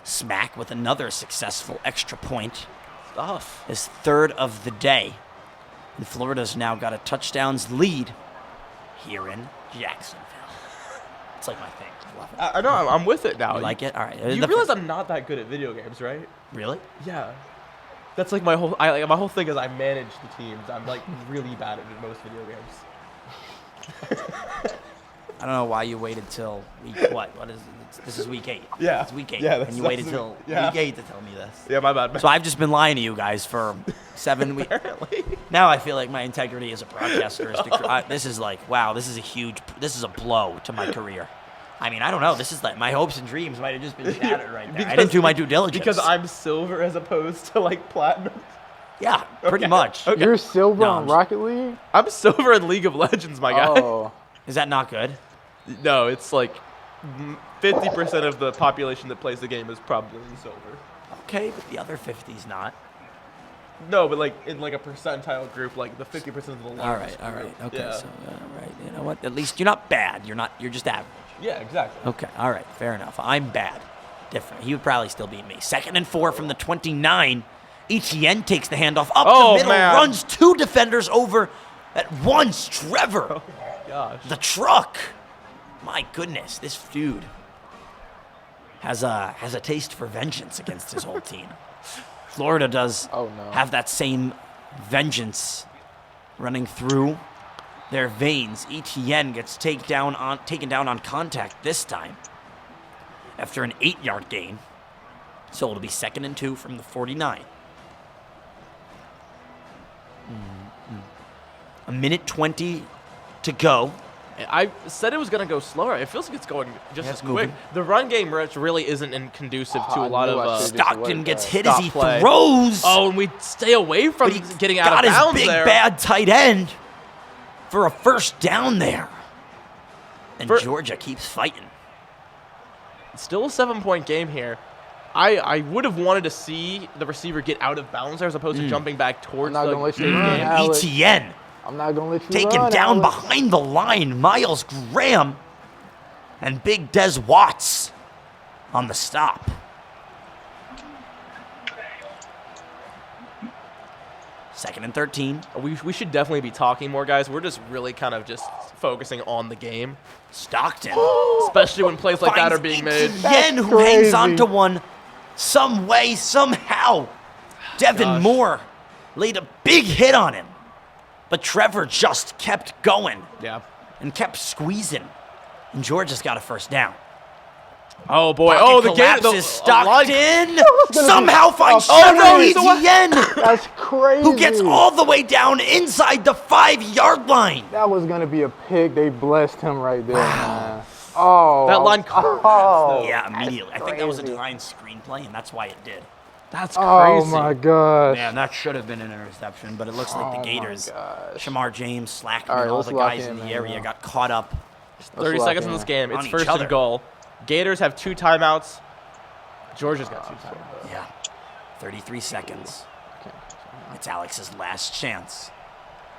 Smack with another successful extra point. Stuff. His 3rd of the day. And Florida's now got a touchdowns lead here in Jacksonville. It's like my thing. I love it. I know. I'm with it now. You like it? All right. You realize I'm not that good at video games, right? Really? Yeah. That's like my whole. My whole thing is I manage the teams. I'm like really bad at most video games. I don't know why you waited till week what? What is it? This is week 8. Yeah. It's week 8. Yeah, and you waited till yeah. week 8 to tell me this. Yeah, my bad. So I've just been lying to you guys for 7 weeks. Apparently. Now I feel like my integrity as a broadcaster is this is like, wow, this is a blow to my career. I mean, I don't know. This is like my hopes and dreams might have just been shattered right there. I didn't do my due diligence. Because I'm silver as opposed to like platinum. Yeah, pretty much. Okay. You're silver No, on I'm- Rocket League? I'm silver in League of Legends, my guy. Oh. Is that not good? No, it's like 50% of the population that plays the game is probably in silver. Okay, but the other 50's not. No, but like in like a percentile group, like the 50% of the All largest right. group. Okay, Yeah. so all right. You know what? At least you're not bad. You're just average. Yeah, exactly. Okay, all right, fair enough. I'm bad. Different. He would probably still beat me. 2nd and 4 from the 29. Etienne takes the handoff up Oh, the middle, man. runs 2 defenders over at once. Trevor, Gosh. the truck. My goodness, this dude has a taste for vengeance against his whole team. Florida does Oh, no. have that same vengeance running through their veins. Etienne gets taken down on contact this time after an 8-yard gain. So it'll be 2nd and 2 from the 49. A minute 20 to go. I said it was going to go slower. It feels like it's going just as quick. moving. The run game really isn't conducive to a lot of Stockton gets hit stop as he play. throws. Oh, and we stay away from getting out of bounds got his big there. bad tight end for a first down there. And Georgia keeps fighting. Still a 7-point game here. I would have wanted to see the receiver get out of bounds there as opposed to jumping back towards I'm not the gonna let you run, game. Alex. ETN I'm not going to let you taken run, down Alex. behind the line. Miles Graham and big Des Watts on the stop. Second and 13. We should definitely be talking more, guys. We're just really kind of just focusing on the game. Stockton. Especially when plays like that are being made. Yen, who hangs on to one some way, somehow. Devin Moore laid a big hit on him. But Trevor just kept going. Yeah. And kept squeezing. And Georgia's got a first down. Oh, boy. Pocket Oh, the collapses. Gators. Stockton somehow finds Oh, Trevor no, Etienne, That's crazy. who gets all the way down inside the 5-yard line. That was going to be a pick. They blessed him right there, man. Oh. That line Oh. Yeah, immediately. I think that was a design screenplay, and that's why it did. That's crazy. Oh, my gosh. Man, that should have been an interception, but it looks like the Gators, gosh. Shamar James, Slackman, All right, all let's the lock guys in in, the man. area got caught up. 30 lock seconds in. in this game. On It's each first other. and goal. Gators have 2 timeouts. Georgia's got 2 timeouts. Yeah, 33 seconds. It's Alex's last chance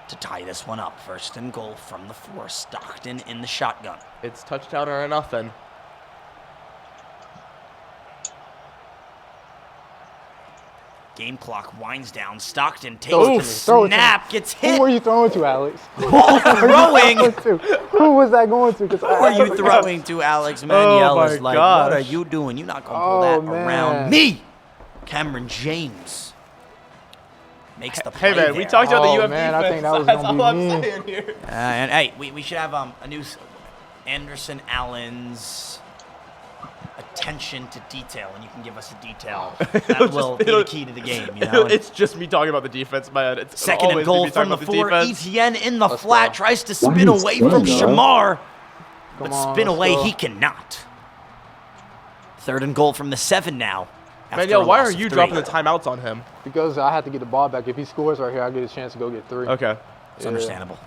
to tie this one up. First and goal from the 4. Stockton in the shotgun. It's touchdown or nothing. Game clock winds down. Stockton takes Throw it the to me. Throw it to me. snap, gets hit. Who were you throwing to, Alex? Ball throwing. Who was that going to? Who are you throwing to, Alex? Manuel my is like, gosh. what are you doing? You're not going to pull Oh, that around man. me. Cameron James makes the play Hey, man, there. we talked about the Oh, UF man, I defense. think that was That's gonna all be I'm me. saying here. And hey, we should have a new Anderson Allen's attention to detail, and you can give us a detail. That will be the key to the game. You know? It's just me talking about the defense, man. It's Second and always goal me talking from the about 4. defense. Etienne in the Let's flat go. tries to spin away from Shamar, but Come on, spin let's away go. he cannot. Third and goal from the 7 now. after Manuel, a why loss are of you 3. dropping the timeouts on him? Because I have to get the ball back. If he scores right here, I get a chance to go get 3. Okay. It's understandable.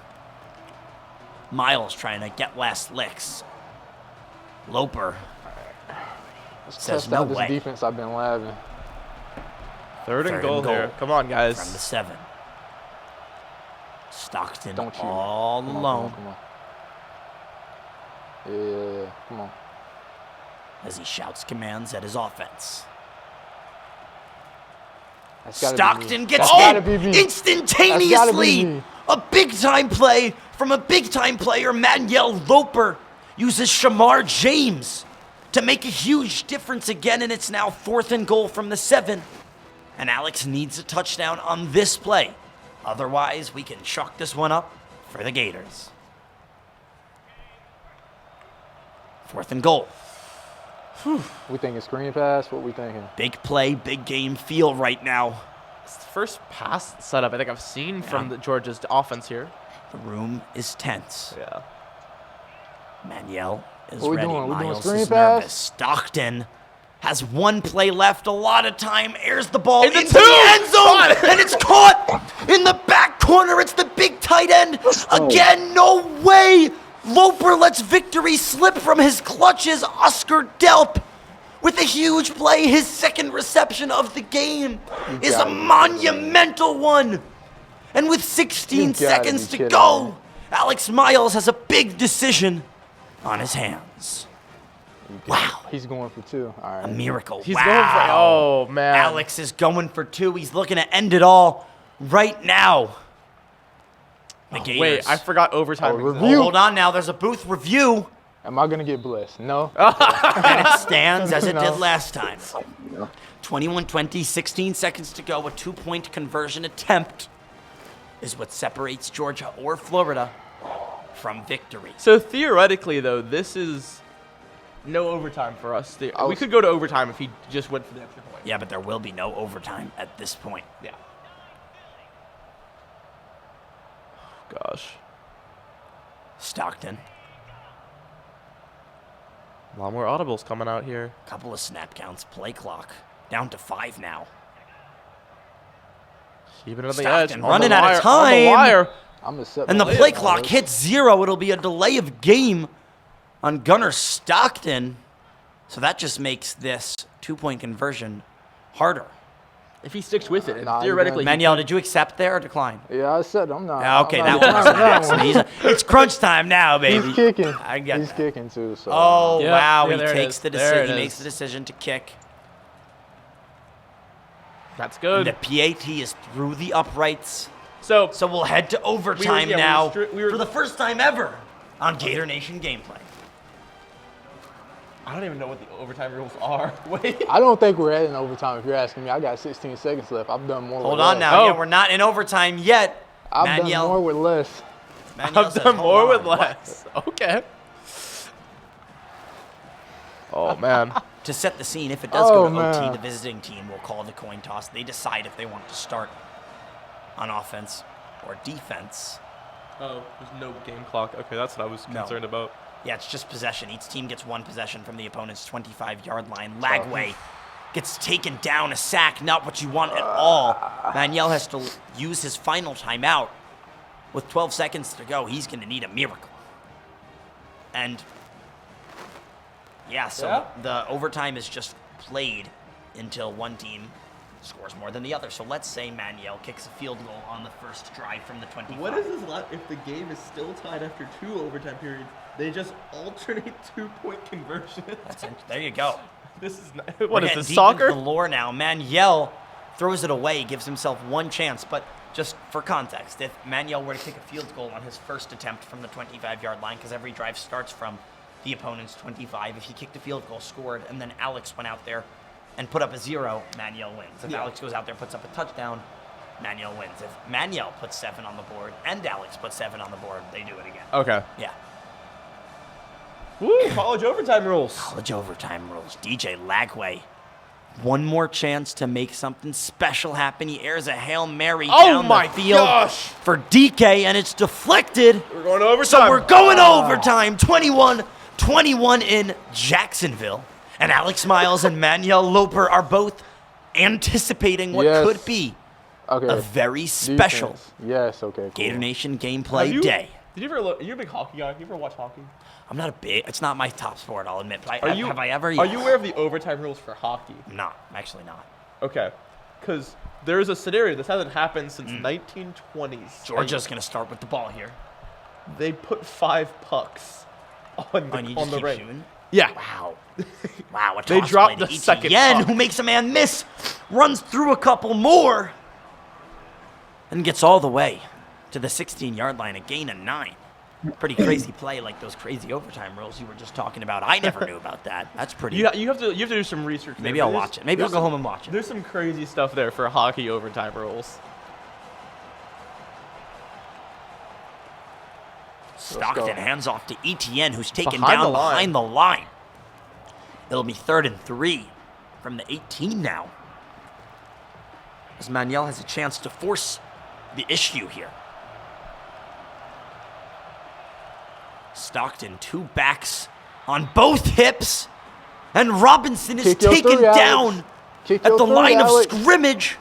Miles trying to get last licks. Loper Let's says test no out this way. defense I've been laughing. Third and goal here. Come on, from the guys. 7. Stockton Don't you. all Come on, alone Come on, come on. Yeah, come on. as he shouts commands at his offense. That's gotta be Stockton me. gets That's gotta hit be me. instantaneously. That's gotta be me. A big-time play from a big-time player, Manuel Loper, uses Shamar James to make a huge difference again, and it's now 4th and goal from the 7. And Alex needs a touchdown on this play. Otherwise, we can chalk this one up for the Gators. 4th and goal. We thinking screen pass? What we thinking? Big play, big game feel right now. It's the first pass setup I think I've seen from the Georgia's offense here. The room is tense. Yeah. Manuel is What we ready. doing? We doing Miles screen is pass? nervous. Stockton has 1 play left, a lot of time, airs the ball Into into two! the end zone, Caught it! and it's caught in the back corner. It's the big tight end. Again, no way. Loper lets victory slip from his clutches. Oscar Delp with a huge play. His 2nd reception of the game is a monumental one. And with 16 You gotta seconds be to kidding go, me. Alex Miles has a big decision on his hands. Wow. He's going for 2. All A right. miracle. He's wow. going for. Oh, man. Alex is going for 2. He's looking to end it all right now. The Gators. Wait, I forgot overtime. Oh, exists. review. Hold on now. There's a booth review. Am I gonna get blessed? No. And it stands as it No. did last time. 21-20, 16 seconds to go. A 2-point conversion attempt is what separates Georgia or Florida from victory. So theoretically, though, this is No overtime for us. We could go to overtime if he just went for the extra point. Yeah, but there will be no overtime at this point. Yeah. Gosh. Stockton. A lot more audibles coming out here. Couple of snap counts. Play clock. Down to 5 now. Keeping it on the Stockton edge. running on the out wire, of time. On the wire. And the play clock hits 0. It'll be a delay of game on Gunnar Stockton. So that just makes this 2-point conversion harder. If he sticks with it, Nah, theoretically. Manuel, did you accept there or decline? Yeah, I said I'm not. Yeah, okay, I'm that not was denying excellent. It's crunch time now, baby. He's kicking. I get He's that. kicking too. So. Oh, Yeah, wow. yeah, He there it takes is. the There decision. it He makes is. the decision to kick. That's good. The PAT is through the uprights. So So we'll head to overtime yeah, we now were for the first time ever on Gator Nation Gameplay. I don't even know what the overtime rules are. Wait. I don't think we're heading overtime. If you're asking me, I got 16 seconds left. I've done more. Hold with on less. now. Oh. Yeah, we're not in overtime yet. I've done more with less. Manuel I've says, done "Hold more on, with what?" less. Okay. Oh, man. To set the scene, if it does go to OT, man. the visiting team will call the coin toss. They decide if they want to start on offense or defense. Oh, there's no game clock. Okay, that's what I was concerned about. Yeah, it's just possession. Each team gets 1 possession from the opponent's 25-yard line. Lagway gets taken down, a sack, not what you want at all. Manuel has to use his final timeout. With 12 seconds to go, he's going to need a miracle. And, yeah, so the overtime is just played until one team scores more than the other. So let's say Manuel kicks a field goal on the first drive from the 25. What is this like if the game is still tied after 2 overtime periods? They just alternate 2-point conversions. There you go. This is not, We're what is getting this, deep soccer? into the lore now. Manuel throws it away, gives himself one chance. But just for context, if Manuel were to kick a field goal on his first attempt from the 25-yard line, because every drive starts from the opponent's 25, if he kicked a field goal, scored, and then Alex went out there and put up a 0, Manuel wins. If Alex goes out there, puts up a touchdown, Manuel wins. If Manuel puts 7 on the board and Alex puts 7 on the board, they do it again. Okay. Yeah. Woo, college overtime rules. College overtime rules. DJ Lagway. One more chance to make something special happen. He airs a Hail Mary down the field for DK, and it's deflected. We're going to overtime. So we're going to overtime. 21-21 in Jacksonville. And Alex Miles and Manuel Loper are both anticipating what could be a very special Yes, okay, cool. Gator Nation Gameplay day. Did you ever look? You're a big hockey guy. You ever watch hockey? I'm not a big. It's not my top sport, I'll admit. But have I ever? Are you aware of the overtime rules for hockey? I'm not. I'm actually not. Okay, because there is a scenario. This hasn't happened since 1920s. Georgia's going to start with the ball here. They put 5 pucks on the ring. Shooting? Yeah. Wow. Wow. They dropped the second Yen, puck. who makes a man miss, runs through a couple more, and gets all the way to the 16-yard line, a gain of 9. Pretty crazy play, like those crazy overtime rules you were just talking about. I never knew about that. That's pretty. You have to do some research. Maybe I'll watch it. Maybe I'll go home and watch it. There's some crazy stuff there for hockey overtime rules. Stockton hands off to ETN, who's taken Behind down the line. behind the line. It'll be 3rd and 3 from the 18 now. As Manuel has a chance to force the issue here. Stockton, 2 backs on both hips. And Robinson is taken down at the line of scrimmage.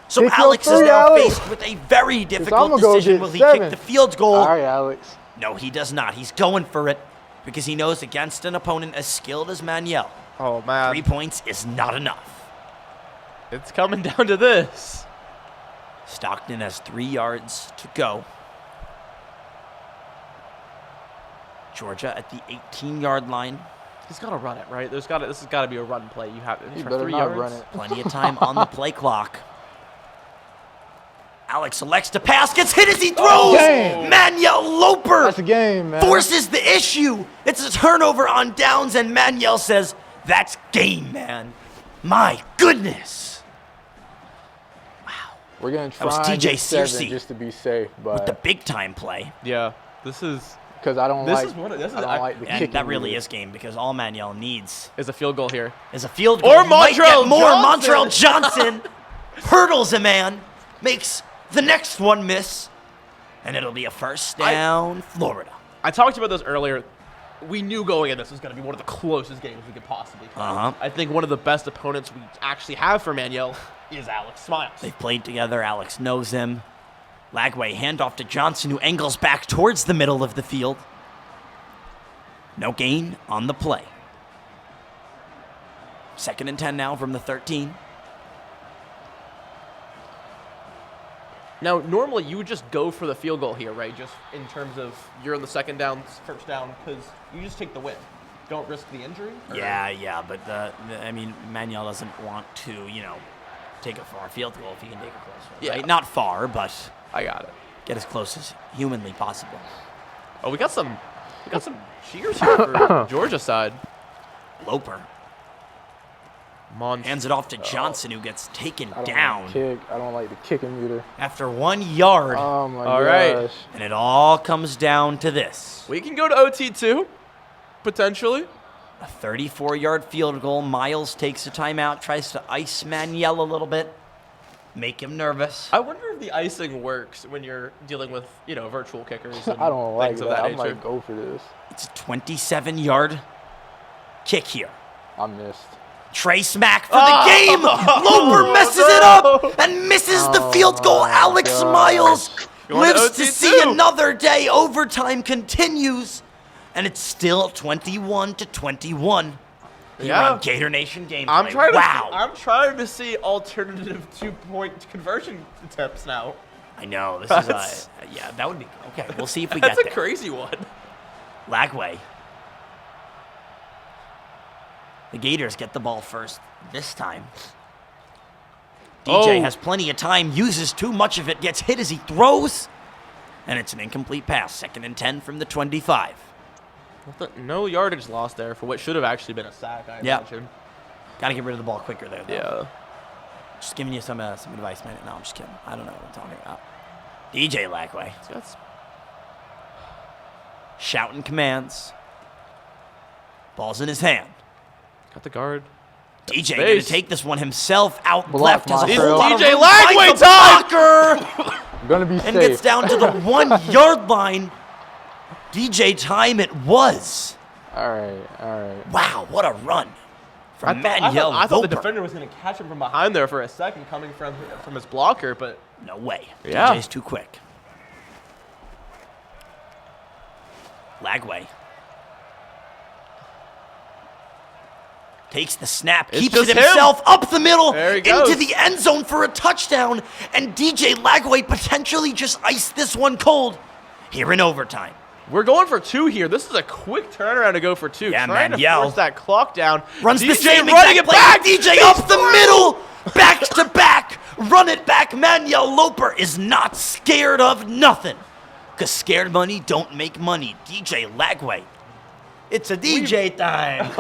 So Alex is now faced with a very difficult decision. Will he kick the field goal? All right, Alex. No, he does not. He's going for it because he knows against an opponent as skilled as Manuel, Oh, man. 3 points is not enough. It's coming down to this. Stockton has 3 yards to go. Georgia at the 18-yard line. He's got to run it, right? This has got to be a run play. You have He for better 3 not yards. run it. Plenty of time on the play clock. Alex elects to pass, gets hit as he throws. Manuel Loper That's a game, man. forces the issue. It's a turnover on downs, and Manuel says, "That's game, man." My goodness. We're gonna was try and TJ get 7 Searcy just to be safe, but The big time play. Yeah, this is because I don't like the And kicking. that really is game because all Manuel needs is a field goal here. Is a field goal. Or He might get Montrell more. Johnson. Montrell Johnson hurdles a man, makes the next one miss, and it'll be a first down, Florida. I talked about this earlier. We knew going in this was going to be one of the closest games we could possibly play. I think one of the best opponents we actually have for Manuel is Alex Smiles. They've played together. Alex knows him. Lagway handoff to Johnson, who angles back towards the middle of the field. No gain on the play. 2nd and 10 now from the 13. Now, normally you would just go for the field goal here, right? Just in terms of you're in the second down, first down, because you just take the win. Don't risk the injury? Or? Yeah, but I mean, Manuel doesn't want to, take a far field goal if he can take a close one. Yeah. Right? Not far, but I got it. Get as close as humanly possible. Oh, we got some cheers here for Georgia side. Loper hands it off to Johnson, who gets taken down. I don't like the kicking either. After 1 yard. Oh my All gosh. right. And it all comes down to this. We can go to OT too, potentially. A 34-yard field goal. Miles takes a timeout, tries to ice Manuel a little bit, make him nervous. I wonder if the icing works when you're dealing with, virtual kickers and I don't like things that. of that I nature. might go for this. It's a 27-yard kick here. I missed. Trey Smack for the game. Loper messes it up and misses the field goal. Alex Miles lives to see another day. Overtime continues, and it's still 21-21. Here on Gator Nation Gameplay. I'm trying to see alternative 2-point conversion attempts now. I know. This is that would be okay. We'll see if we get there. That's a crazy one. Lagway. The Gators get the ball first this time. DJ has plenty of time, uses too much of it, gets hit as he throws, and it's an incomplete pass. 2nd and 10 from the 25. No yardage lost there for what should have actually been a sack, I imagine. Got to get rid of the ball quicker there, though. Yeah. Just giving you some advice, man. No, I'm just kidding. I don't know what I'm talking about. DJ Lagway. Shouting commands. Ball's in his hand. Got the guard. DJ going to take this one himself out left. Has a Montrell. whole lot of DJ room, Lagway finds a blocker, Gonna be and safe. gets down to the 1 yard line. DJ time it was. All right. Wow, what a run from Manuel I thought the Loper. defender was going to catch him from behind there for a second, coming from his blocker, but No way. Yeah. DJ's too quick. Lagway. Takes the snap, It's keeps just it himself up the middle There he into goes. the end zone for a touchdown. And DJ Lagway potentially just iced this one cold here in overtime. we're going for 2 here. This is a quick turnaround to go for 2. Yeah, Trying Manuel to force that clock down. Runs the DJ same running exact it play. back. DJ up the middle, back to back. Run it back. Manuel Loper is not scared of nothing. Because scared money don't make money. DJ Lagway. It's a DJ time.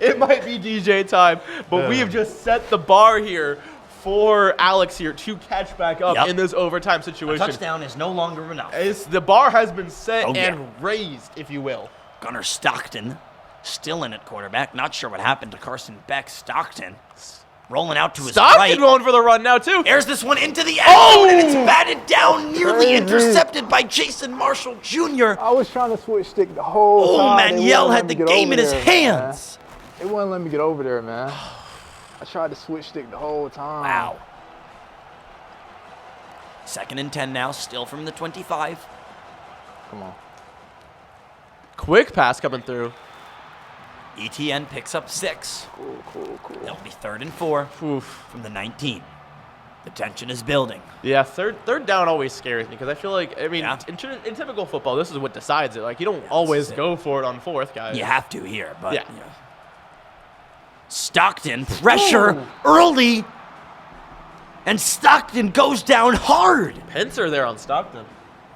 It might be DJ time, but we have just set the bar here for Alex here to catch back up in this overtime situation. Touchdown is no longer enough. The bar has been set Oh, yeah. and raised, if you will. Gunnar Stockton still in at quarterback. Not sure what happened to Carson Beck. Stockton rolling out to his Stockton right. going for the run now, too. Airs this one into the end zone, and it's batted down, nearly intercepted by Jason Marshall Jr. I was trying to switch stick the whole time. They Manuel wouldn't let had me the get game over in his there, hands. Man. It wouldn't let me get over there, man. I tried to switch stick the whole time. Wow. 2nd and 10 now, still from the 25. Come on. Quick pass coming through. ETN picks up 6. Cool. That'll be 3rd and 4 Oof. from the 19. The tension is building. Yeah, third down always scares me because I feel like, in typical football, this is what decides it. Like, you don't always go for it on 4th, guys. You have to here, but Yeah. Stockton, pressure early, and Stockton goes down hard. Pincer there on Stockton.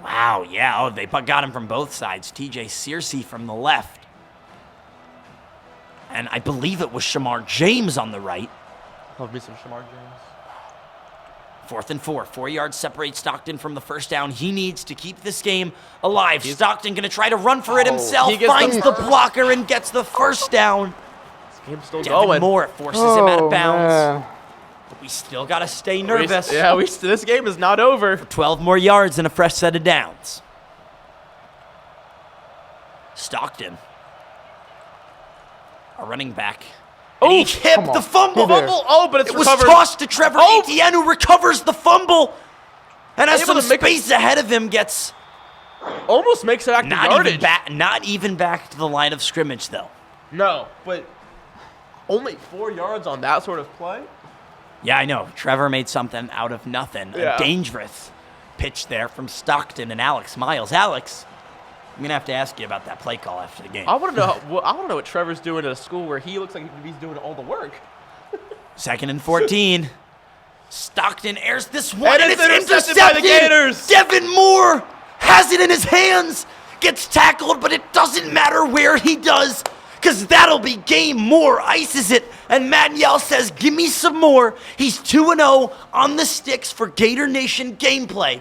Wow, yeah, they got him from both sides. TJ Searcy from the left. And I believe it was Shamar James on the right. Love me some Shamar James. 4th and 4. 4 yards separate Stockton from the first down. He needs to keep this game alive. Stockton going to try to run for it himself. Finds the blocker and gets the first down. This game's still Devin going. Moore forces him out of bounds. Man. But we still got to stay nervous. This game is not over. 12 more yards and a fresh set of downs. Stockton, a running back. And he tipped the fumble. But it's it was recovered. tossed to Trevor Etienne, who recovers the fumble. And has Able some to make space ahead of him, gets Almost makes it back to yardage. not even back to the line of scrimmage, though. No, but only 4 yards on that sort of play? Yeah, I know. Trevor made something out of nothing. Yeah. A dangerous pitch there from Stockton and Alex Miles. Alex, I'm going to have to ask you about that play call after the game. I want to know what Trevor's doing at a school where he looks like he's doing all the work. 2nd and 14. Stockton airs this one, and it's intercepted by the Gators. Devin Moore has it in his hands, gets tackled, but it doesn't matter where he does, because that'll be game. Moore ices it, and Manuel says, give me some more. He's 2-0 on the sticks for Gator Nation gameplay.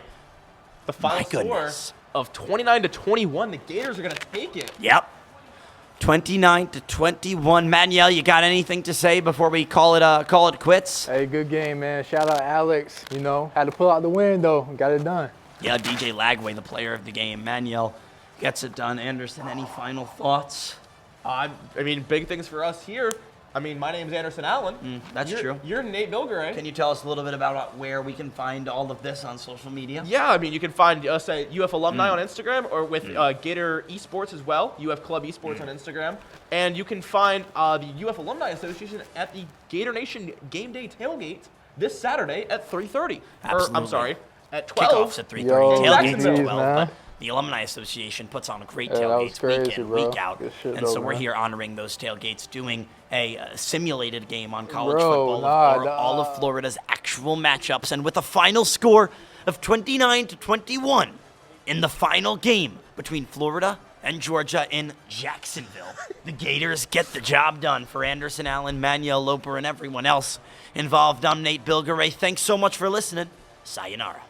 The final score of 29-21. The Gators are going to take it. Yep. 29-21. Manuel, you got anything to say before we call it quits? Hey, good game, man. Shout out Alex. You know, had to pull out the win, though. Got it done. Yeah, DJ Lagway, the player of the game. Manuel gets it done. Anderson, any final thoughts? I mean, big things for us here. I mean, my name's Anderson Allen. That's true. You're Nate Bilgeray. Can you tell us a little bit about where we can find all of this on social media? Yeah, I mean, you can find us at UF Alumni on Instagram or with Gator Esports as well, UF Club Esports on Instagram. And you can find the UF Alumni Association at the Gator Nation Game Day Tailgate this Saturday at 3:30. Absolutely. I'm sorry, at 12. Kickoffs at 3:30. Yo, Tailgates at geez, 12. man. But the Alumni Association puts on great Yeah, that was tailgates crazy, week in, bro. week out. Good shit, And so though, we're man. here honoring those tailgates, doing a simulated game on college Bro, football for all of Florida's actual matchups. And with a final score of 29-21 in the final game between Florida and Georgia in Jacksonville, the Gators get the job done. For Anderson Allen, Manuel Loper, and everyone else involved, I'm Nate Bilgeray. Thanks so much for listening. Sayonara.